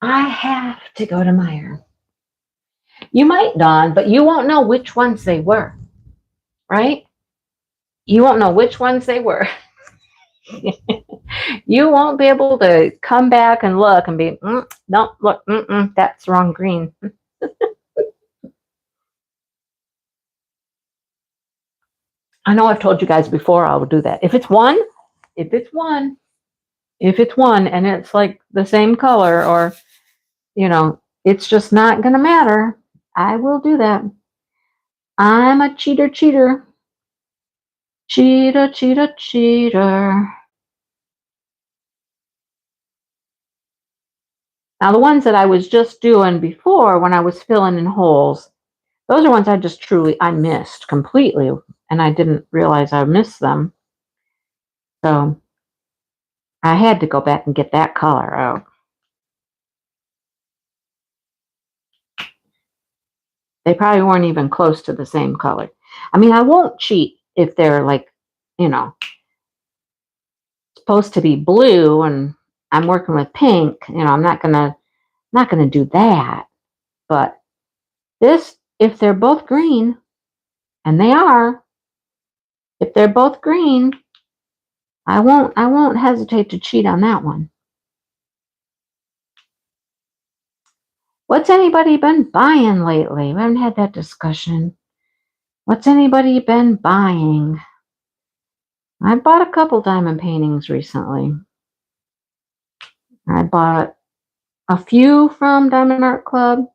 I have to go to Meijer. You might, Dawn, but you won't know which ones they were, right? You won't know which ones they were. You won't be able to come back and look and be, no, look, that's the wrong green. I know I've told you guys before I will do that. If it's one, and it's like the same color or, it's just not going to matter, I will do that. I'm a cheater. Cheater. Now, the ones that I was just doing before when I was filling in holes, those are ones I missed completely, and I didn't realize I missed them. So I had to go back and get that color out. They probably weren't even close to the same color. I mean, I won't cheat if they're like, supposed to be blue and I'm working with pink. I'm not gonna do that. But this, if they're both green, and they are, if they're both green, I won't hesitate to cheat on that one. What's anybody been buying lately? We haven't had that discussion. What's anybody been buying? I bought a couple diamond paintings recently. I bought a few from Diamond Art Club.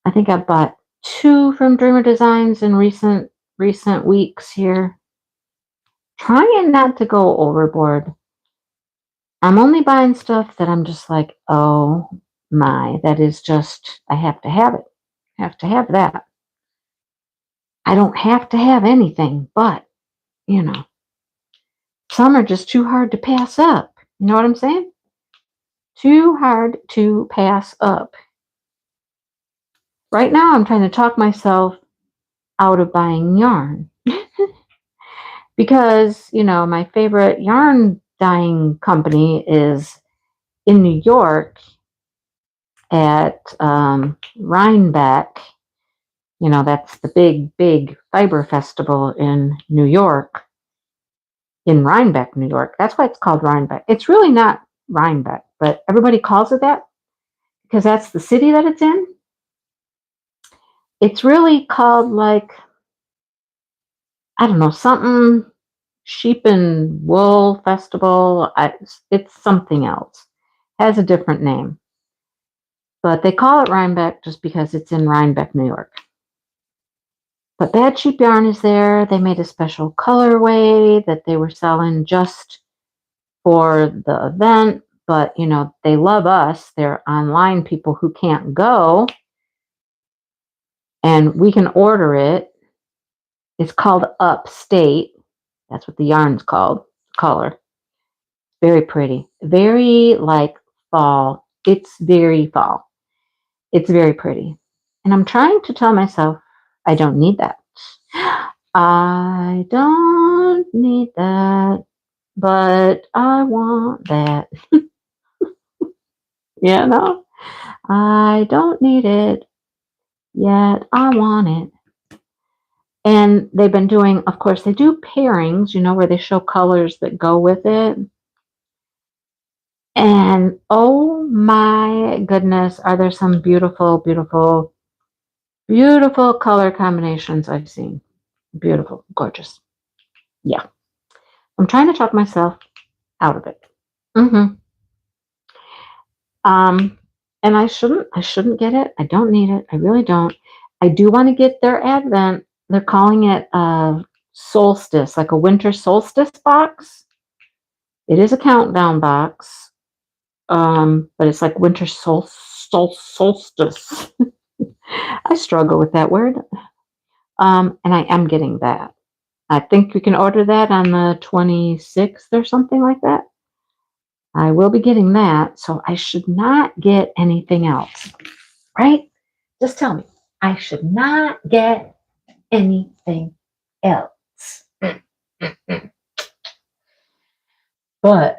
I think I bought two from Dreamer Designs in recent weeks here. Trying not to go overboard. I'm only buying stuff that I'm just like, oh my, that is just, I have to have it. I have to have that. I don't have to have anything, but, you know, some are just too hard to pass up. You know what I'm saying? Too hard to pass up. Right now, I'm trying to talk myself out of buying yarn because, my favorite yarn dyeing company is in New York at Rhinebeck. That's the big fiber festival in New York, in Rhinebeck, New York. That's why it's called Rhinebeck. It's really not Rhinebeck, but everybody calls it that because that's the city that it's in. It's really called like, I don't know, something sheep and wool festival. It's something else. Has a different name. But they call it Rhinebeck just because it's in Rhinebeck, New York. But Bad Sheep Yarn is there. They made a special colorway that they were selling just for the event. But, they love us. They're online people who can't go. And we can order it. It's called Upstate. That's what the yarn's called. Color. Very pretty. Very like fall. It's very fall. It's very pretty. And I'm trying to tell myself I don't need that. I don't need that, but I want that. I don't need it, yet I want it. And they've been doing, of course, they do pairings, where they show colors that go with it. And oh my goodness, are there some beautiful, beautiful, beautiful color combinations I've seen. Beautiful, gorgeous. Yeah. I'm trying to talk myself out of it. Mm-hmm. And I shouldn't get it. I don't need it. I really don't. I do want to get their Advent. They're calling it solstice, like a winter solstice box. It is a countdown box, but it's like winter solstice. I struggle with that word. And I am getting that. I think we can order that on the 26th or something like that. I will be getting that, so I should not get anything else, right? Just tell me. I should not get anything else. But,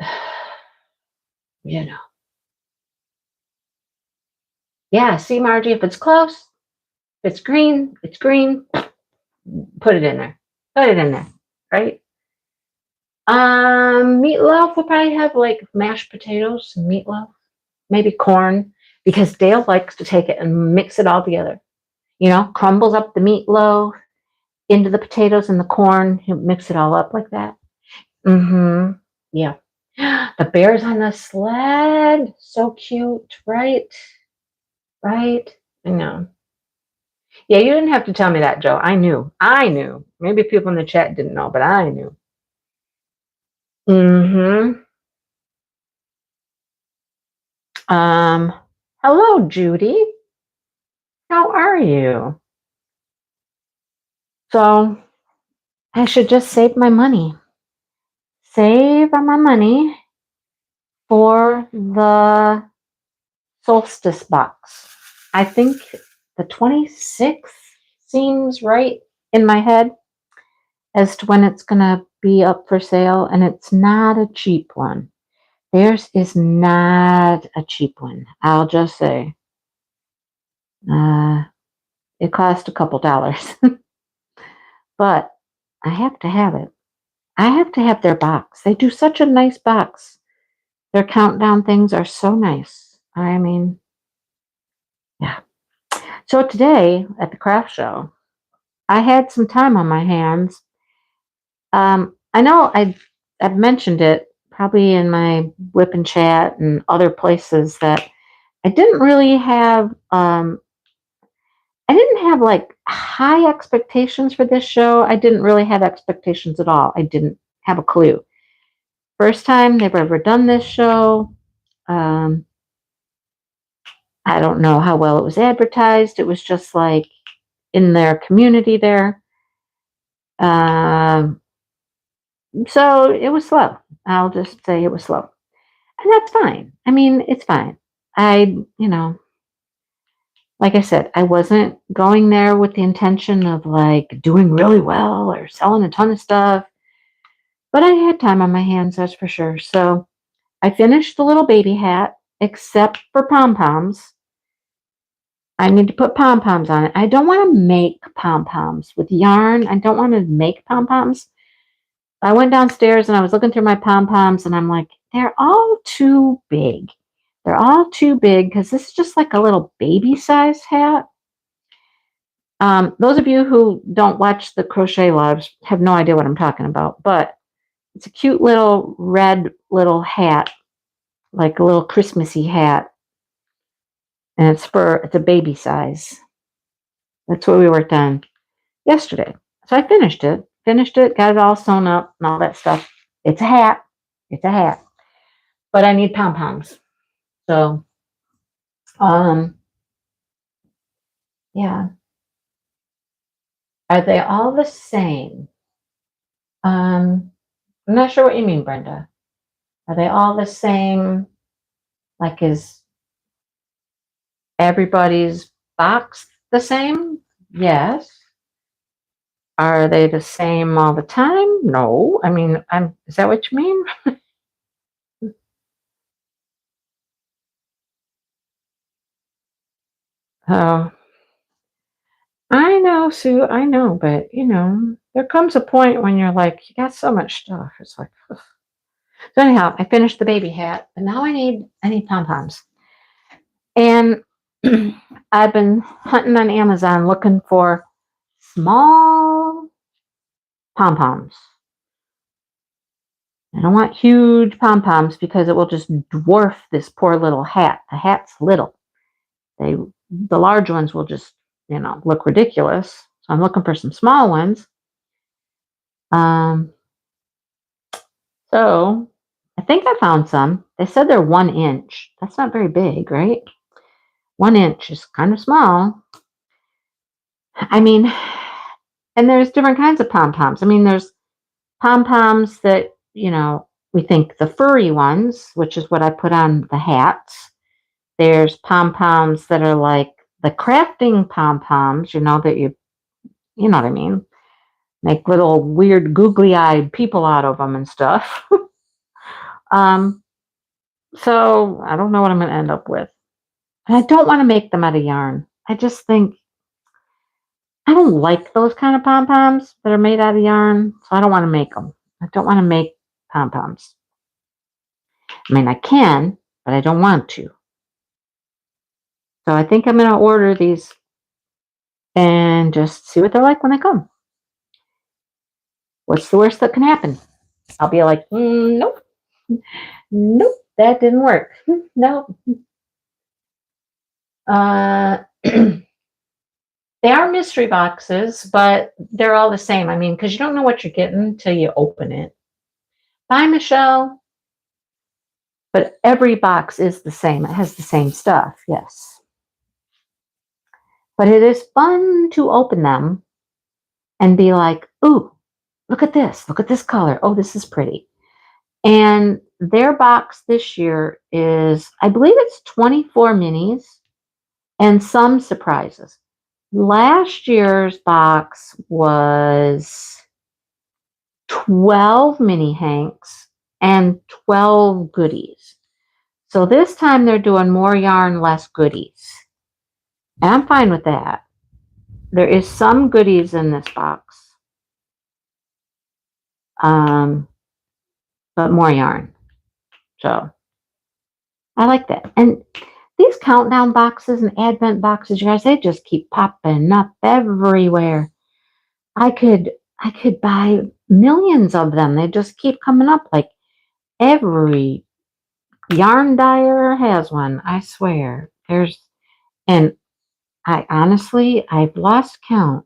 yeah, see, Margie, if it's close, if it's green, put it in there. Put it in there, right? Meatloaf will probably have like mashed potatoes and meatloaf, maybe corn, because Dale likes to take it and mix it all together. Crumbles up the meatloaf into the potatoes and the corn. He'll mix it all up like that. Mm-hmm. Yeah. The bears on the sled. So cute, right? Right? I know. Yeah, you didn't have to tell me that, Joe. I knew. I knew. Maybe people in the chat didn't know, but I knew. Mm-hmm. Hello, Judy. How are you? So I should just save my money. Save my money for the solstice box. I think the 26th seems right in my head as to when it's going to be up for sale, and it's not a cheap one. Theirs is not a cheap one, I'll just say. It cost a couple dollars, but I have to have it. I have to have their box. They do such a nice box. Their countdown things are so nice. I mean, yeah. So today at the craft show, I had some time on my hands I know I've mentioned it probably in my whip and chat and other places that I didn't really have I didn't have like high expectations for this show. I didn't really have expectations at all. I didn't have a clue. First time they've ever done this show. Um, I don't know how well it was advertised. It was just like in their community there. Um, so it was slow. I'll just say it was slow. And that's fine. I mean, it's fine. Like I said, I wasn't going there with the intention of like doing really well or selling a ton of stuff, but I had time on my hands, that's for sure. So I finished the little baby hat, except for pom poms. I need to put pom poms on it. I don't want to make pom poms with yarn. I don't want to make pom poms. I went downstairs and I was looking through my pom poms and I'm like, they're all too big. They're all too big because this is just like a little baby size hat. Those of you who don't watch the Crochet Loves have no idea what I'm talking about, but it's a cute little red little hat, like a little Christmassy hat, and it's a baby size. That's what we worked on yesterday. So I finished it, got it all sewn up and all that stuff. It's a hat, it's a hat, but I need pom poms. So, um, yeah, are they all the same? I'm not sure what you mean, Brenda. Are they all the same? Like, is everybody's box the same? Yes. Are they the same all the time? No. I mean, is that what you mean? Oh, I know, Sue, I know, but there comes a point when you're like, you got so much stuff. It's like, ugh. So anyhow, I finished the baby hat, but now I need pom-poms. And I've been hunting on Amazon looking for small pom-poms. I don't want huge pom-poms because it will just dwarf this poor little hat. The hat's little. The large ones will just, look ridiculous. So I'm looking for some small ones. Um, so I think I found some. They said they're 1 inch. That's not very big, right? 1 inch is kind of small. I mean, and there's different kinds of pom poms. I mean, there's pom poms that, we think the furry ones, which is what I put on the hats. There's pom poms that are like the crafting pom poms, that you know what I mean, make little weird googly eyed people out of them and stuff. um, so I don't know what I'm going to end up with. And I don't want to make them out of yarn. I just think I don't like those kind of pom poms that are made out of yarn, so I don't want to make them. I don't want to make pom poms. I mean, I can, but I don't want to. So I think I'm going to order these and just see what they're like when they come. What's the worst that can happen? I'll be like, nope, nope, that didn't work. Nope. They are mystery boxes, but they're all the same. I mean, because you don't know what you're getting until you open it. Bye, Michelle. But every box is the same. It has the same stuff, yes. But it is fun to open them and be like, ooh, look at this. Look at this color. Oh, this is pretty. And their box this year is, I believe it's 24 minis and some surprises. Last year's box was 12 mini hanks and 12 goodies. So this time they're doing more yarn, less goodies. And I'm fine with that. There is some goodies in this box, but more yarn. So I like that. And these countdown boxes and advent boxes, you guys, they just keep popping up everywhere. I could buy millions of them. They just keep coming up. Like every yarn dyer has one. I swear. And I honestly, I've lost count.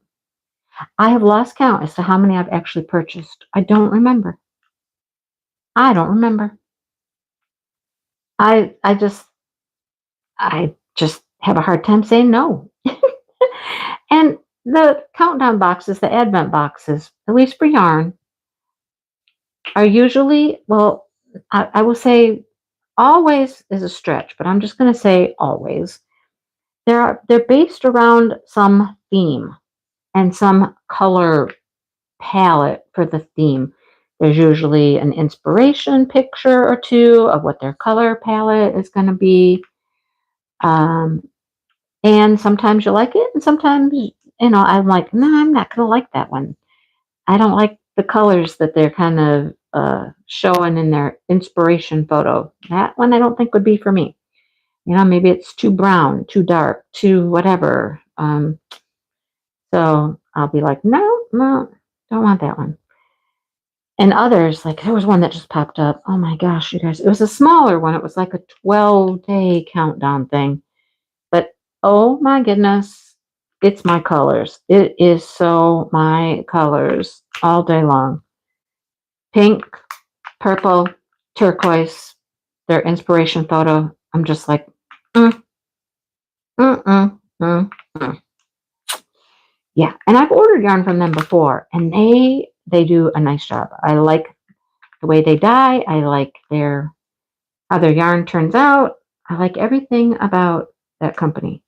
I have lost count as to how many I've actually purchased. I don't remember. I don't remember. I I just I just have a hard time saying no. And the countdown boxes, the advent boxes, at least for yarn, are usually, well, I will say always is a stretch, but I'm just going to say always. They're based around some theme and some color palette for the theme. There's usually an inspiration picture or two of what their color palette is going to be. Um, and sometimes you like it, and sometimes, I'm like, no, I'm not going to like that one. I don't like the colors that they're kind of showing in their inspiration photo. That one I don't think would be for me. Maybe it's too brown, too dark, too whatever. So I'll be like, no, no, don't want that one. And others, like there was one that just popped up. Oh my gosh, you guys, it was a smaller one. It was like a 12-day countdown thing. But oh my goodness, it's my colors. It is so my colors all day long. Pink, purple, turquoise, their inspiration photo. I'm just like, mm, mm, mm, mm, mm. Yeah. And I've ordered yarn from them before, and they do a nice job. I like the way they dye. I like how their yarn turns out. I like everything about that company.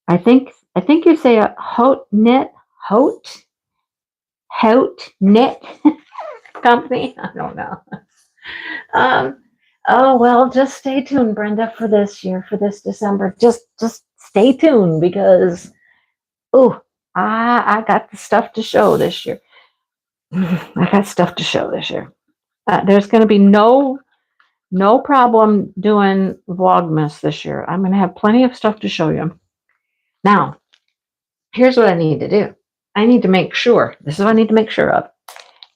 I think you say a haute knit company. I don't know. Um, oh well, just stay tuned, Brenda, for this December. Just stay tuned because oh, I got the stuff to show this year. I got stuff to show this year. There's going to be no problem doing Vlogmas this year. I'm going to have plenty of stuff to show you. Now, here's what I need to do. I need to make sure. This is what I need to make sure of.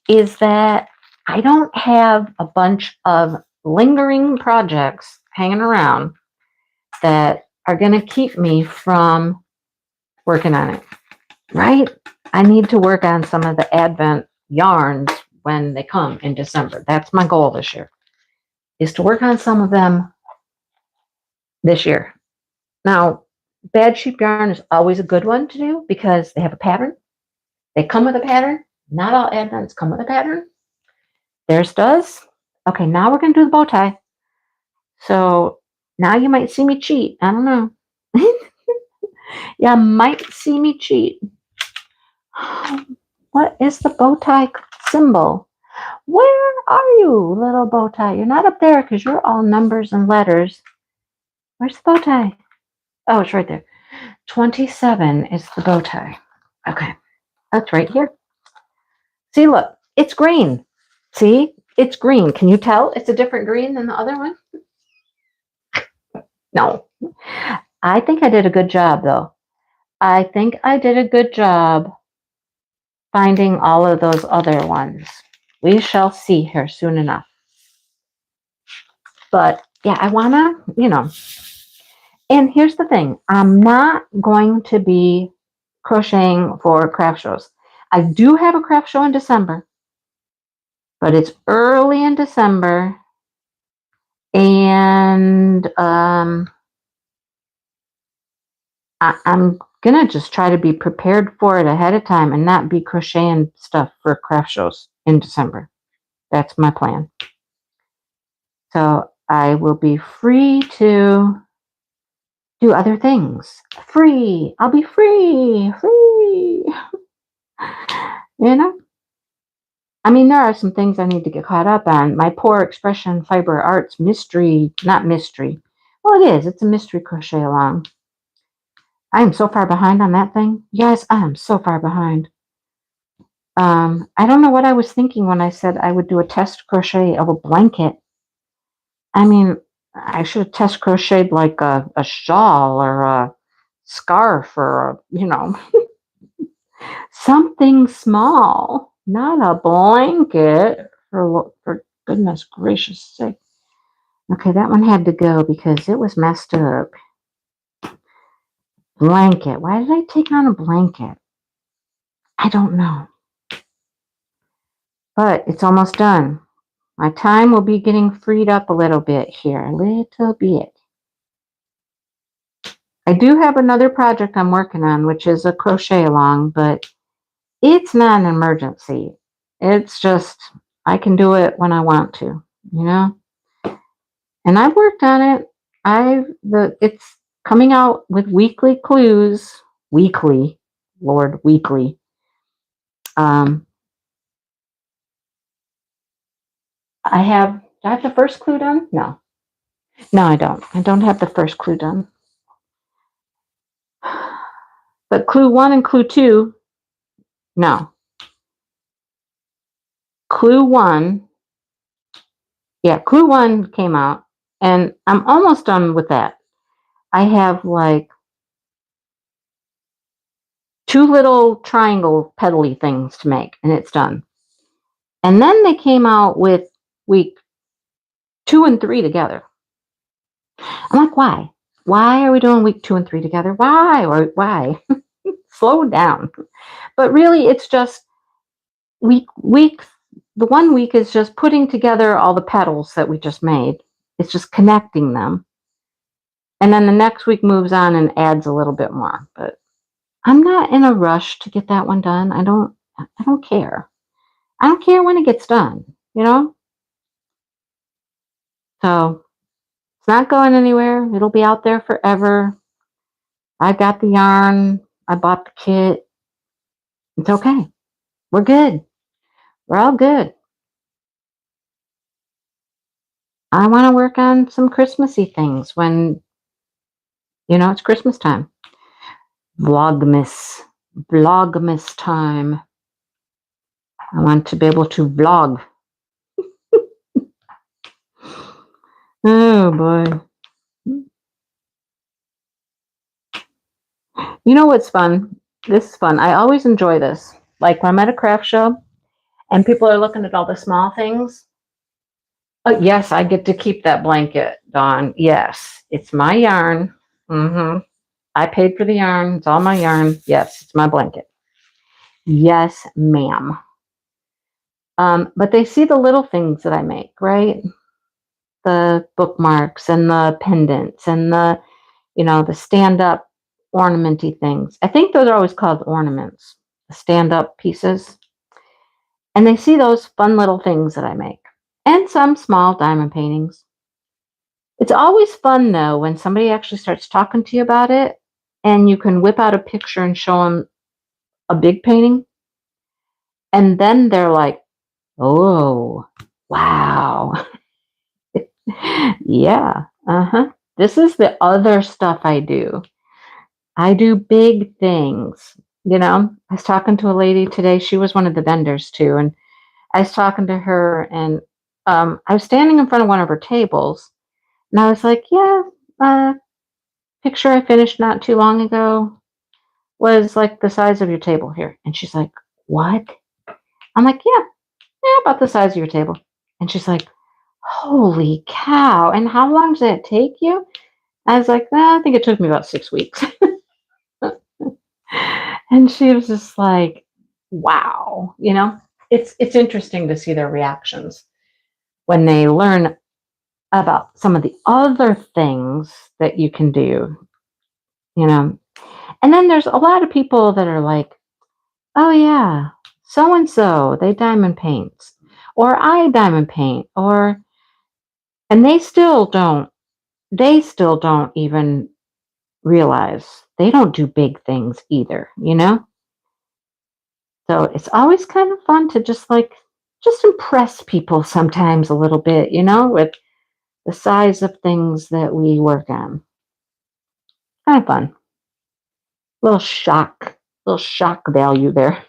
Is that I don't have a bunch of lingering projects hanging around that are going to keep me from working on it, right? I need to work on some of the Advent yarns when they come in December. That's my goal this year, is to work on some of them this year. Now, bad sheep yarn is always a good one to do because they have a pattern. They come with a pattern. Not all Advents come with a pattern. Theirs does. Okay, now we're going to do the bow tie. So now you might see me cheat. I don't know. You might see me cheat. What is the bow tie symbol? Where are you, little bow tie? You're not up there because you're all numbers and letters. Where's the bow tie? Oh, it's right there. 27 is the bow tie. Okay, that's right here. See, look, it's green. See, it's green. Can you tell it's a different green than the other one? No. I think I did a good job, though. I think I did a good job finding all of those other ones. We shall see here soon enough. But yeah, I want to, and here's the thing. I'm not going to be crocheting for craft shows. I do have a craft show in December, but it's early in December. And I'm going to just try to be prepared for it ahead of time and not be crocheting stuff for craft shows in December. That's my plan. So I will be free to do other things. Free. I'll be free. I mean, there are some things I need to get caught up on. My Poor Expression Fiber Arts mystery, not mystery. Well, it is. It's a mystery crochet along. I am so far behind on that thing. Yes, I am so far behind. I don't know what I was thinking when I said I would do a test crochet of a blanket. I mean, I should have test crocheted like a shawl or a scarf or, something small. Not a blanket. For goodness gracious sake. Okay, that one had to go because it was messed up. Blanket. Why did I take on a blanket? I don't know. But it's almost done. My time will be getting freed up a little bit here. A little bit. I do have another project I'm working on, which is a crochet along, but it's not an emergency. It's just, I can do it when I want to, you know? And I've worked on it. It's coming out with weekly clues. Weekly. Lord, weekly. Do I have the first clue done? No. No, I don't. I don't have the first clue done. But clue 1 and clue 2, no. Clue 1, yeah, clue 1 came out, and I'm almost done with that. I have like 2 little triangle pedally things to make, and it's done. And then they came out with week 2 and 3 together. I'm like, why? Why are we doing week 2 and 3 together? Why? Or why? Slow down. But really, it's just the 1 week is just putting together all the petals that we just made. It's just connecting them. And then the next week moves on and adds a little bit more. But I'm not in a rush to get that one done. I don't care. I don't care when it gets done, you know? So it's not going anywhere. It'll be out there forever. I got the yarn. I bought the kit. It's okay. We're good. We're all good. I want to work on some Christmassy things when, it's Christmas time. Vlogmas. Vlogmas time. I want to be able to vlog. Oh boy. You know what's fun? This is fun. I always enjoy this. Like when I'm at a craft show and people are looking at all the small things. Oh, yes, I get to keep that blanket, Dawn. Yes, it's my yarn. I paid for the yarn. It's all my yarn. Yes, it's my blanket. Yes, ma'am. But they see the little things that I make, right? The bookmarks and the pendants and the stand-up ornamenty things. I think those are always called ornaments, the stand-up pieces. And they see those fun little things that I make. And some small diamond paintings. It's always fun, though, when somebody actually starts talking to you about it and you can whip out a picture and show them a big painting. And then they're like, oh, wow. Yeah, This is the other stuff I do. I do big things. I was talking to a lady today. She was one of the vendors, too. And I was talking to her, and I was standing in front of one of her tables. And I was like, yeah, picture I finished not too long ago was like the size of your table here. And she's like, what? I'm like, yeah, about the size of your table. And she's like, holy cow. And how long does that take you? I was like, I think it took me about 6 weeks. And she was just like, wow. It's interesting to see their reactions when they learn about some of the other things that you can do. And then there's a lot of people that are like, oh yeah, so and so, they diamond paints, or I diamond paint, and they still don't even realize they don't do big things either. So it's always kind of fun to just impress people sometimes a little bit, with the size of things that we work on. Kind of fun. Little shock value there.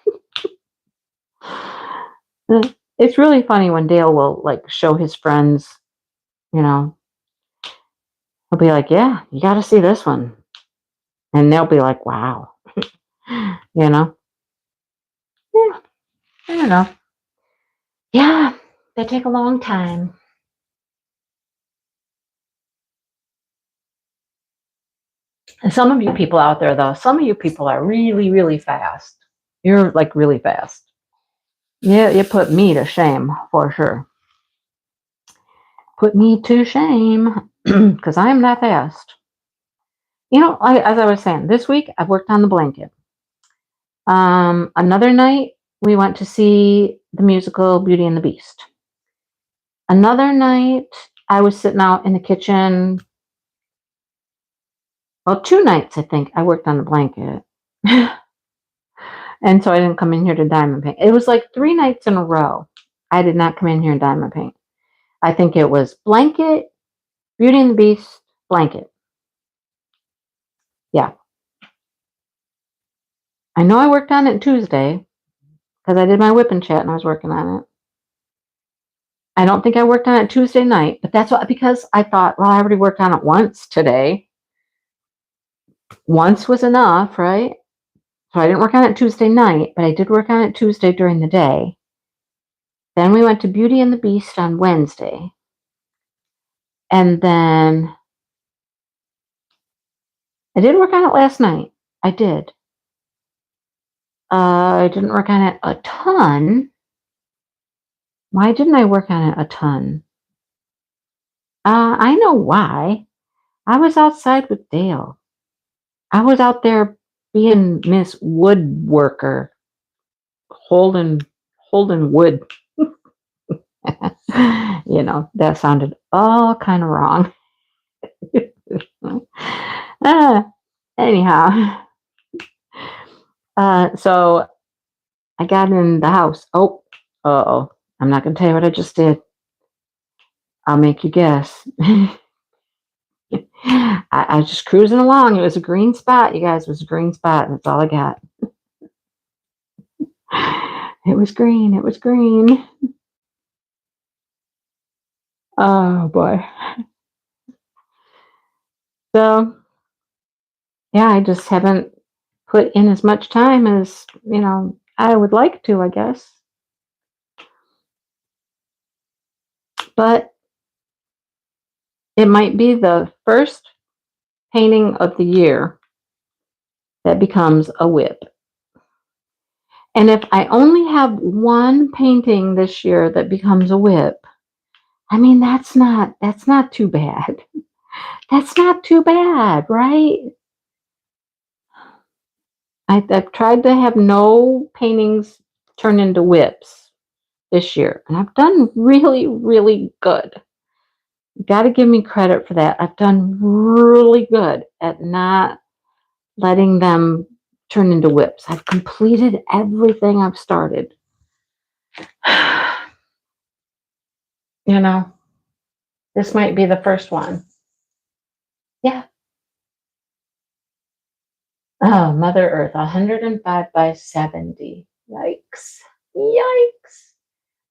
It's really funny when Dale will show his friends. He'll be like, yeah, you got to see this one. And they'll be like, wow. you know? Yeah. I don't know. Yeah, they take a long time. And some of you people out there, though, some of you people are really, really fast. You're like really fast. Yeah, you put me to shame for sure. Put me to shame because I'm not fast. You know, as I was saying, this week I've worked on the blanket. Another night we went to see the musical Beauty and the Beast. Another night I was sitting out in the kitchen. Well, 2 nights I think I worked on the blanket. And so I didn't come in here to diamond paint. It was like 3 nights in a row. I did not come in here and diamond paint. I think it was blanket, Beauty and the Beast, blanket. Yeah. I know I worked on it Tuesday because I did my whip and chat and I was working on it. I don't think I worked on it Tuesday night, but that's because I thought, well, I already worked on it once today. Once was enough, right? So I didn't work on it Tuesday night, but I did work on it Tuesday during the day. Then we went to Beauty and the Beast on Wednesday. And then I did work on it last night. I did. I didn't work on it a ton. Why didn't I work on it a ton? I know why. I was outside with Dale. I was out there being Miss Woodworker, holding wood. You know, that sounded all kind of wrong. Anyhow, so I got in the house. Oh, I'm not going to tell you what I just did. I'll make you guess. I was just cruising along. It was a green spot, you guys. It was a green spot, and that's all I got. It was green. It was green. Oh, boy. So, yeah, I just haven't put in as much time as, I would like to, I guess. But it might be the first painting of the year that becomes a whip. And if I only have one painting this year that becomes a whip, I mean, that's not too bad. That's not too bad, right? I've tried to have no paintings turn into whips this year, and I've done really, really good. You got to give me credit for that. I've done really good at not letting them turn into whips. I've completed everything I've started. This might be the first one. Yeah. Oh, Mother Earth, 105 by 70. Yikes. Yikes.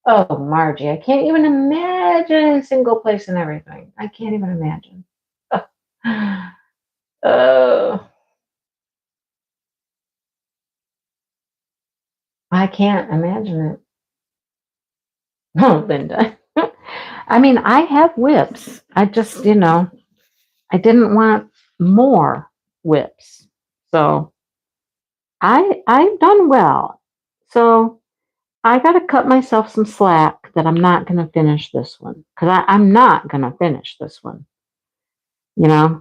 Oh, Margie, I can't even imagine single place and everything. I can't even imagine. Oh, I can't imagine it. Oh, Linda. I mean, I have whips. I just, I didn't want more whips. So I've done well. So I got to cut myself some slack that I'm not going to finish this one because I'm not going to finish this one. I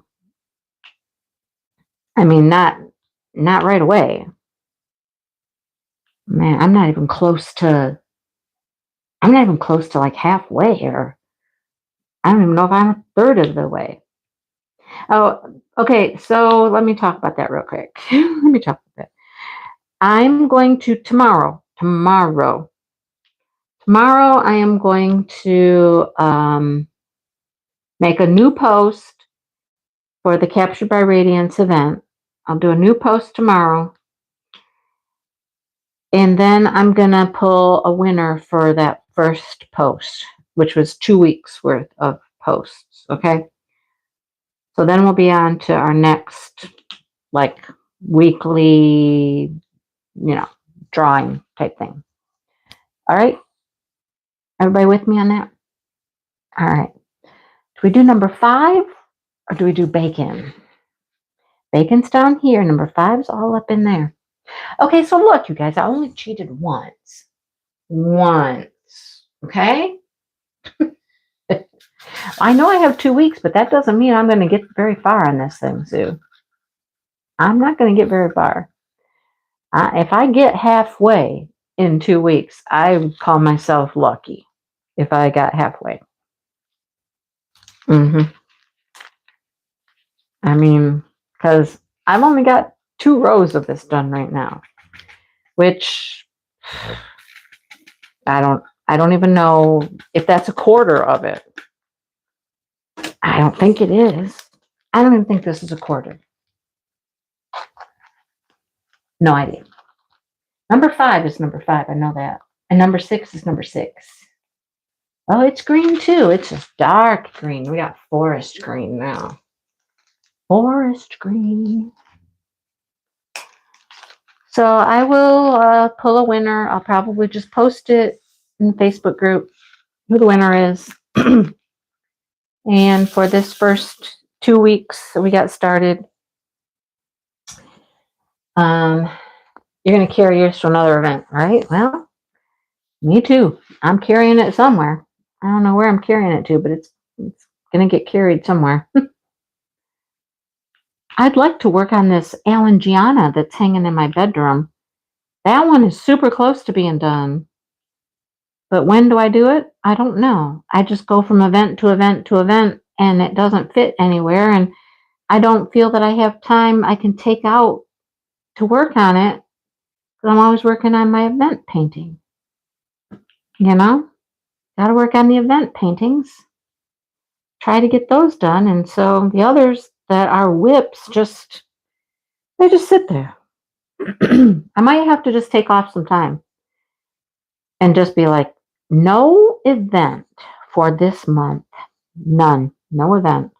mean, not right away. Man, I'm not even close to like halfway here. I don't even know if I'm a third of the way. Oh, okay. So let me talk about that real quick. Let me talk about that. I'm going to tomorrow, I am going to make a new post for the Captured by Radiance event. I'll do a new post tomorrow. And then I'm going to pull a winner for that first post, which was 2 weeks worth of posts. Okay. So then we'll be on to our next like weekly, drawing type thing. All right. Everybody with me on that? All right. Do we do number 5 or do we do bacon? Bacon's down here. Number 5's all up in there. Okay, so look, you guys, I only cheated once. Once. Okay? I know I have 2 weeks, but that doesn't mean I'm going to get very far on this thing, Sue. I'm not going to get very far. If I get halfway in 2 weeks, I would call myself lucky if I got halfway. I mean, because I've only got 2 rows of this done right now, which I don't even know if that's a quarter of it. I don't think it is. I don't even think this is a quarter. No idea. Number 5 is number 5. I know that. And number 6 is number 6. Oh, it's green too. It's just dark green. We got forest green now. Forest green. So I will pull a winner. I'll probably just post it in the Facebook group who the winner is. And for this first 2 weeks that we got started, you're going to carry yours to another event, right? Well, me too. I'm carrying it somewhere. I don't know where I'm carrying it to, but it's going to get carried somewhere. I'd like to work on this Alangiana that's hanging in my bedroom. That one is super close to being done. But when do I do it? I don't know. I just go from event to event to event, and it doesn't fit anywhere. And I don't feel that I have time I can take out to work on it because I'm always working on my event painting. You know, got to work on the event paintings. Try to get those done. And so the others that are whips they just sit there. I might have to just take off some time and just be like, no event for this month. None. No event.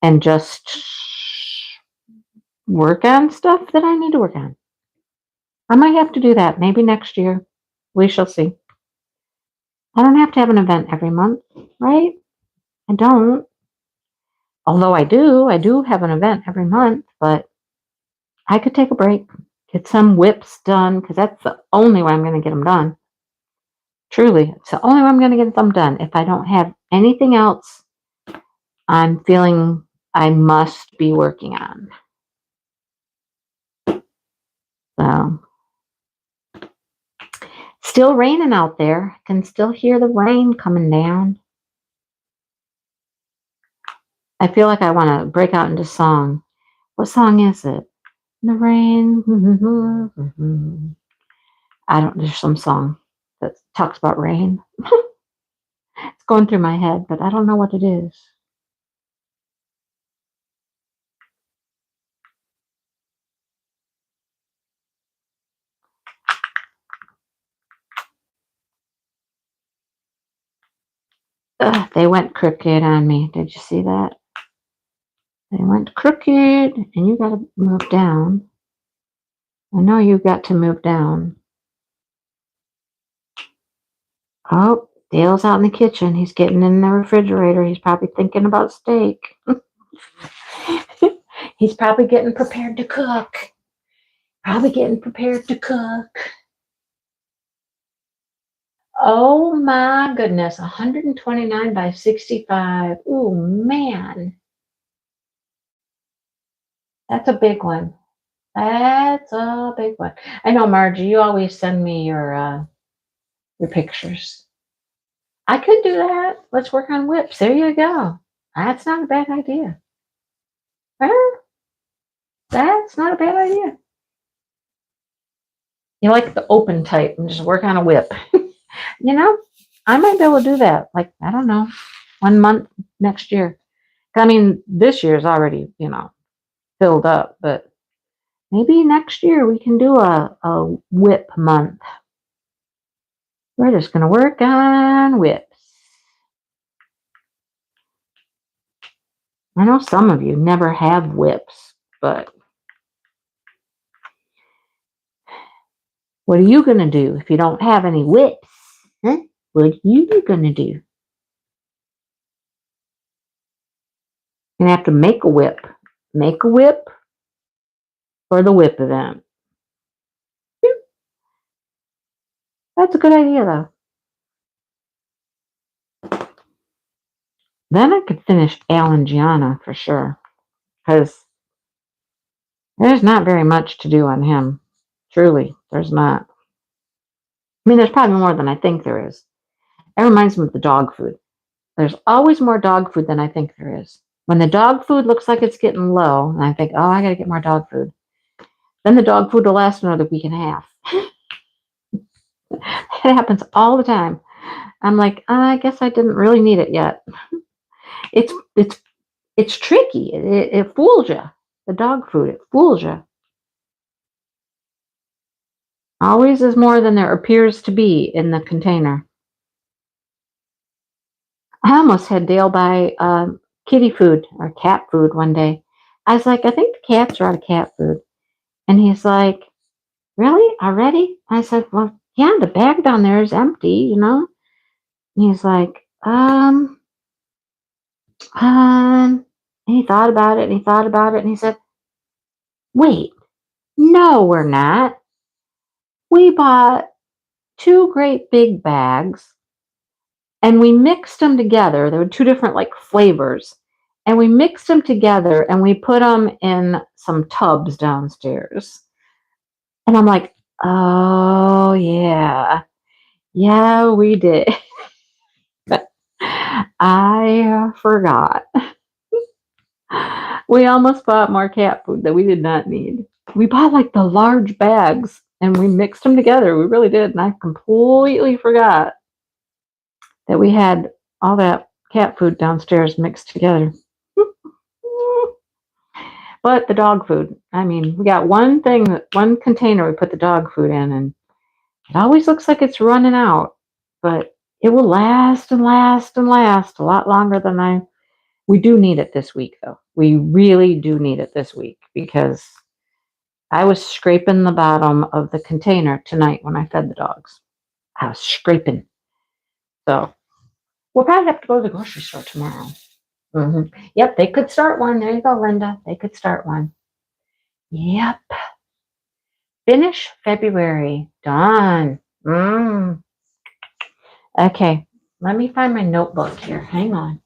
And just work on stuff that I need to work on. I might have to do that maybe next year. We shall see. I don't have to have an event every month, right? I don't. Although I do have an event every month, but I could take a break, get some whips done, because that's the only way I'm going to get them done. Truly, it's the only way I'm going to get them done. If I don't have anything else I'm feeling I must be working on. So, still raining out there. I can still hear the rain coming down. I feel like I want to break out into song. What song is it? The rain. There's some song that talks about rain. It's going through my head, but I don't know what it is. Ugh, they went crooked on me. Did you see that? They went crooked, and you got to move down. I know you got to move down. Oh, Dale's out in the kitchen. He's getting in the refrigerator. He's probably thinking about steak. He's probably getting prepared to cook. Oh my goodness, 129 by 65. Oh man. That's a big one. That's a big one. I know, Margie, you always send me your pictures. I could do that. Let's work on whips. There you go. That's not a bad idea. Huh? That's not a bad idea. You like the open type and just work on a whip. I might be able to do that. Like, I don't know, 1 month next year. I mean, this year's already, filled up, but maybe next year we can do a whip month. We're just going to work on whips. I know some of you never have whips, but What are you going to do if you don't have any whips? Huh? What are you going to do? You're going to have to make a whip. Make a whip for the whip event. That's a good idea, though. Then I could finish Al and Gianna for sure, because there's not very much to do on him. Truly, there's not. I mean, there's probably more than I think there is. That reminds me of the dog food. There's always more dog food than I think there is. When the dog food looks like it's getting low, and I think, oh, I got to get more dog food, then the dog food will last another week and a half. It happens all the time. I'm like, I guess I didn't really need it yet. It's it's it's tricky. It fools you. The dog food, it fools you. Always is more than there appears to be in the container. I almost had Dale buy kitty food or cat food one day. I was like, I think the cats are out of cat food. And he's like, really? Already? I said, well, yeah, the bag down there is empty, you know? And he's like, and he thought about it and he thought about it and he said, wait, no, we're not. We bought two great big bags and we mixed them together. There were two different like flavors. And we mixed them together and we put them in some tubs downstairs. And I'm like, oh, yeah. Yeah, we did. I forgot. We almost bought more cat food that we did not need. We bought like the large bags and we mixed them together. We really did. And I completely forgot that we had all that cat food downstairs mixed together. But the dog food, I mean, we got one container we put the dog food in, and it always looks like it's running out, but it will last and last and last a lot longer than we do need it this week, though. We really do need it this week because I was scraping the bottom of the container tonight when I fed the dogs. I was scraping. So we'll probably have to go to the grocery store tomorrow. Mm-hmm. Yep, they could start one. There you go, Linda. They could start one. Yep. Finish February. Done. Okay, let me find my notebook here. Hang on.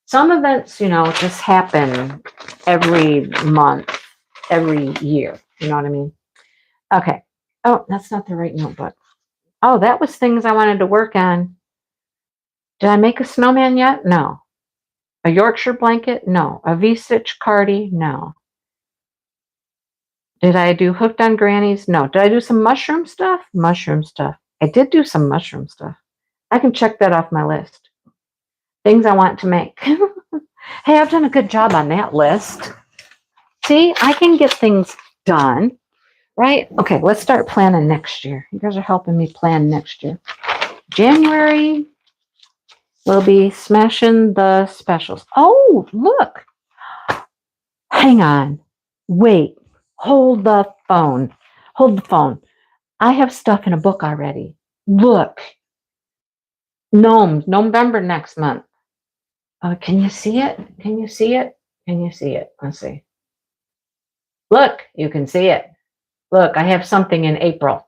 Some events, just happen every month, every year. You know what I mean? Okay. Oh, that's not the right notebook. Oh, that was things I wanted to work on. Did I make a snowman yet? No. A Yorkshire blanket? No. A V-stitch cardi? No. Did I do hooked on grannies? No. Did I do some mushroom stuff? Mushroom stuff. I did do some mushroom stuff. I can check that off my list. Things I want to make. Hey, I've done a good job on that list. See, I can get things done, right? Okay, let's start planning next year. You guys are helping me plan next year. January, we'll be smashing the specials. Oh, look. Hang on. Wait. Hold the phone. Hold the phone. I have stuff in a book already. Look. Gnomes. November next month. Can you see it? Can you see it? Can you see it? Let's see. Look, you can see it. Look, I have something in April.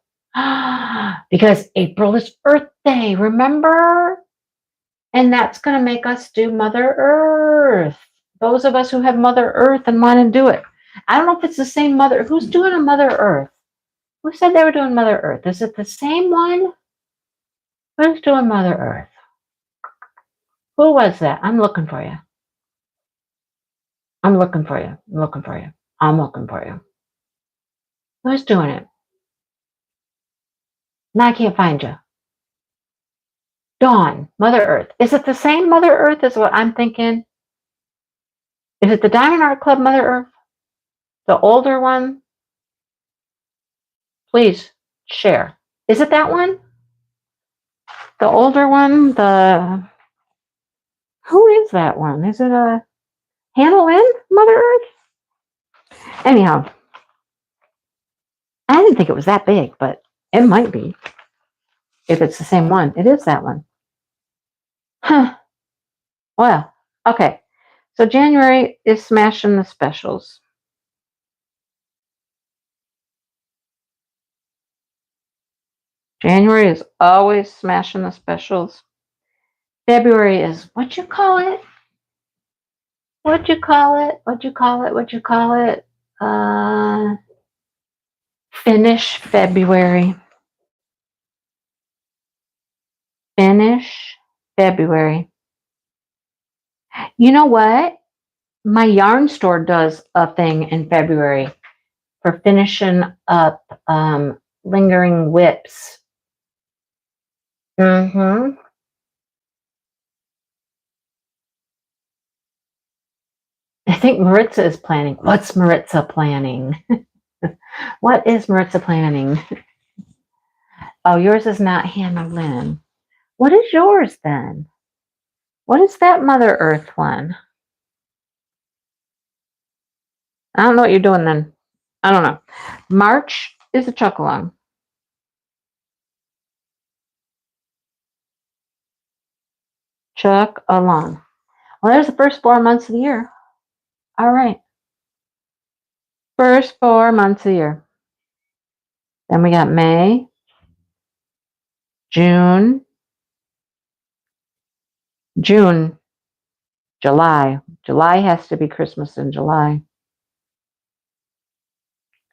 Because April is Earth Day, remember? And that's going to make us do Mother Earth. Those of us who have Mother Earth and want to do it. I don't know if it's the same Mother. Who's doing a Mother Earth? Who said they were doing Mother Earth? Is it the same one? Who's doing Mother Earth? Who was that? I'm looking for you. I'm looking for you. I'm looking for you. I'm looking for you. Who's doing it? Now I can't find you. Dawn, Mother Earth. Is it the same Mother Earth as what I'm thinking? Is it the Diamond Art Club Mother Earth? The older one? Please share. Is it that one? The older one? Who is that one? Is it a Hannah Lynn Mother Earth? Anyhow, I didn't think it was that big, but it might be. If it's the same one, it is that one. Huh. Well, okay. So January is smashing the specials. January is always smashing the specials. February is what you call it? What you call it? What you call it? What you call it? Finish February. Finish February. You know what? My yarn store does a thing in February for finishing up lingering whips. Mm-hmm. I think Maritza is planning. What's Maritza planning? What is Maritza planning? Oh, yours is not Hannah Lynn. What is yours then? What is that Mother Earth one? I don't know what you're doing then. I don't know. March is a chuck-along. Chuck along. Well, there's the first 4 months of the year. All right. First 4 months of the year. Then we got May, June, July. July has to be Christmas in July.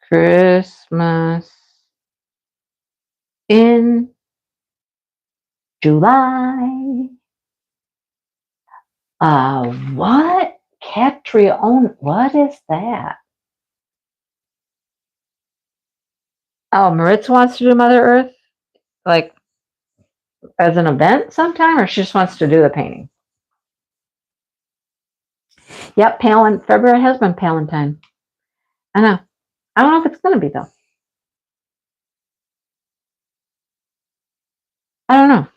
Christmas in July. What? Catriona. What is that? Oh, Maritza wants to do Mother Earth, like as an event sometime, or she just wants to do the painting? Yep, February has been Palentine. I know. I don't know if it's going to be though. I don't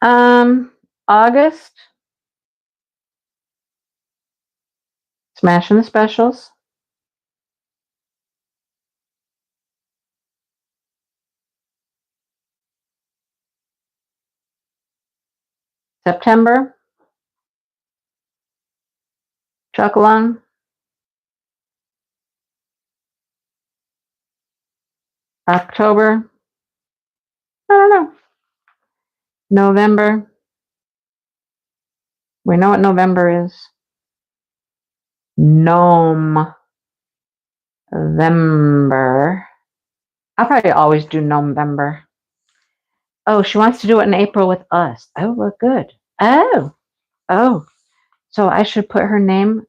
know. August, smashing the specials. September, chuck-along. October, I don't know. November, we know what November is. November. I'll probably always do November. Oh, she wants to do it in April with us. Oh, well, good. Oh. So I should put her name.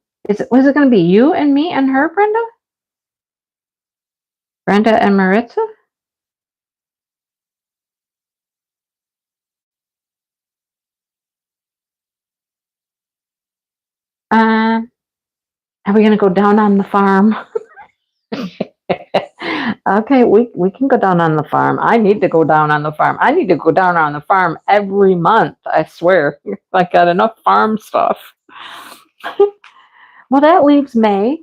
Was it going to be you and me and her, Brenda? Brenda and Maritza? Are we going to go down on the farm? Okay, we can go down on the farm. I need to go down on the farm. I need to go down on the farm every month, I swear. I got enough farm stuff. Well, that leaves May,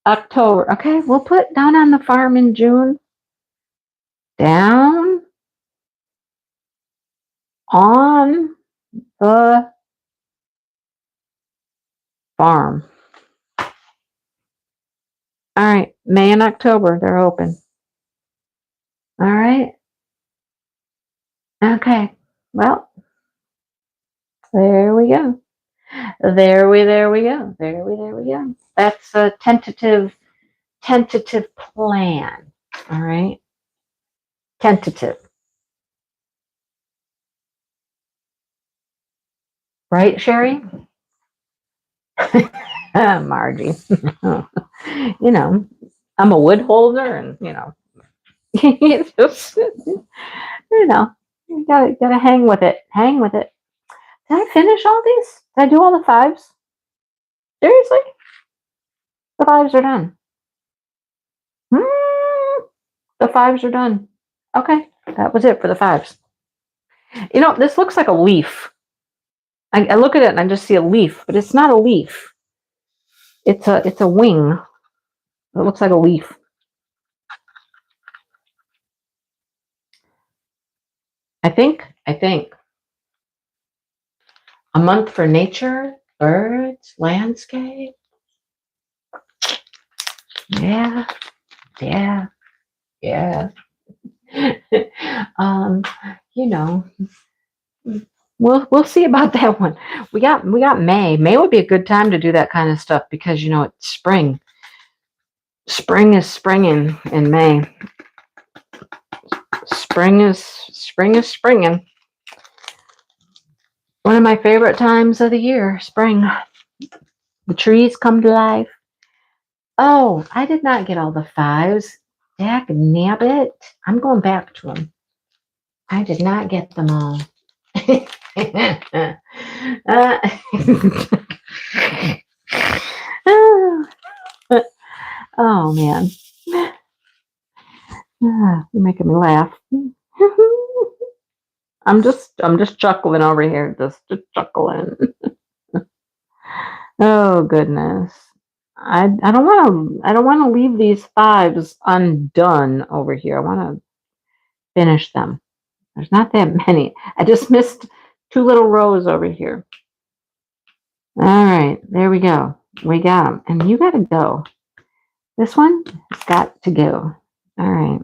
October. Okay, we'll put down on the farm in June. Down on the farm. All right, May and October, they're open. All right. Okay. Well, there we go. There we go. That's a tentative plan. All right. Tentative. Right, Sherry? Margie. You know, I'm a wood holder and it's just, you gotta hang with it. Hang with it. Did I finish all these? Did I do all the fives? Seriously? The fives are done. The fives are done. Okay, that was it for the fives. This looks like a leaf. I look at it and I just see a leaf, but it's not a leaf. It's a wing. It looks like a leaf. I think a month for nature, birds, landscape. Yeah, yeah, yeah. um, you know, we'll see about that one. We got May. May would be a good time to do that kind of stuff because it's spring. Spring is springing in May. Spring is springing. One of my favorite times of the year, spring. The trees come to life. Oh, I did not get all the fives. Dag nabbit. I'm going back to them. I did not get them all. Oh man. You're making me laugh. I'm just chuckling over here, just chuckling. Oh goodness. I don't want to leave these fives undone over here. I want to finish them. There's not that many. I just missed two little rows over here. All right, there we go. We got them. And you got to go. This one has got to go. All right.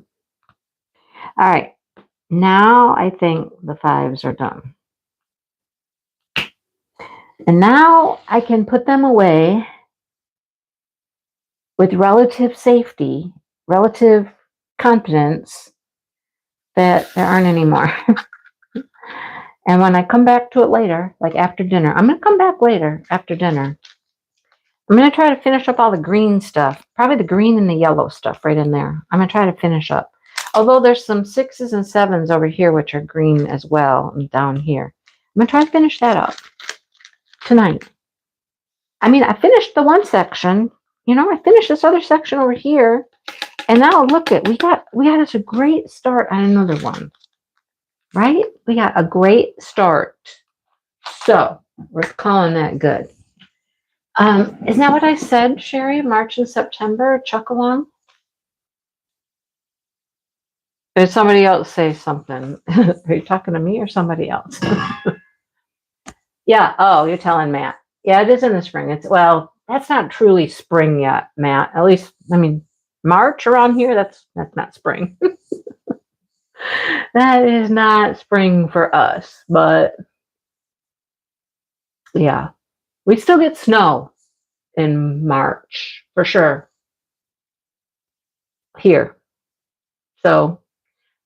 All right. Now I think the fives are done. And now I can put them away with relative safety, relative confidence that there aren't any more. And when I come back to it later, like after dinner, I'm going to come back later after dinner. I'm going to try to finish up all the green stuff, probably the green and the yellow stuff right in there. I'm going to try to finish up. Although there's some 6s and 7s over here, which are green as well, and down here. I'm going to try to finish that up tonight. I mean, I finished the one section. I finished this other section over here. And now look at, we got us a great start on another one. Right? We got a great start. So we're calling that good. Isn't that what I said, Sherry? March and September, chuck along? Did somebody else say something? Are you talking to me or somebody else? Yeah. Oh, you're telling Matt. Yeah, it is in the spring. That's not truly spring yet, Matt. At least, March around here, that's not spring. That is not spring for us, but yeah, we still get snow in March for sure here. So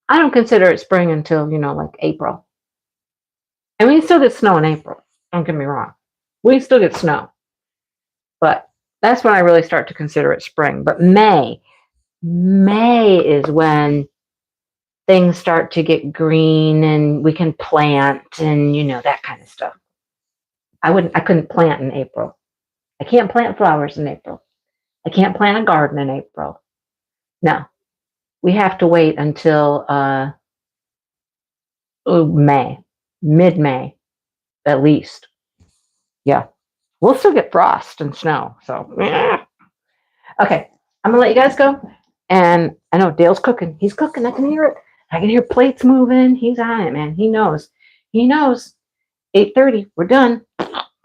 I don't consider it spring until, like April. And we still get snow in April. Don't get me wrong. We still get snow. But that's when I really start to consider it spring. But May is when things start to get green and we can plant and, that kind of stuff. I couldn't plant in April. I can't plant flowers in April. I can't plant a garden in April. No, we have to wait until May, mid-May, at least. Yeah, we'll still get frost and snow. So, okay, I'm gonna let you guys go. And I know Dale's cooking. He's cooking. I can hear it. I can hear plates moving. He's on it, man. He knows. 8:30. We're done.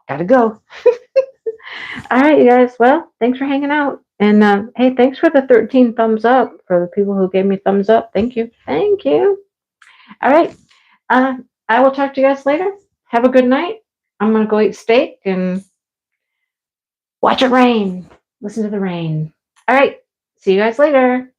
Gotta go. All right, you guys. Well, thanks for hanging out. And hey, thanks for the 13 thumbs up for the people who gave me thumbs up. Thank you. Thank you. All right. I will talk to you guys later. Have a good night. I'm going to go eat steak and watch it rain. Listen to the rain. All right. See you guys later.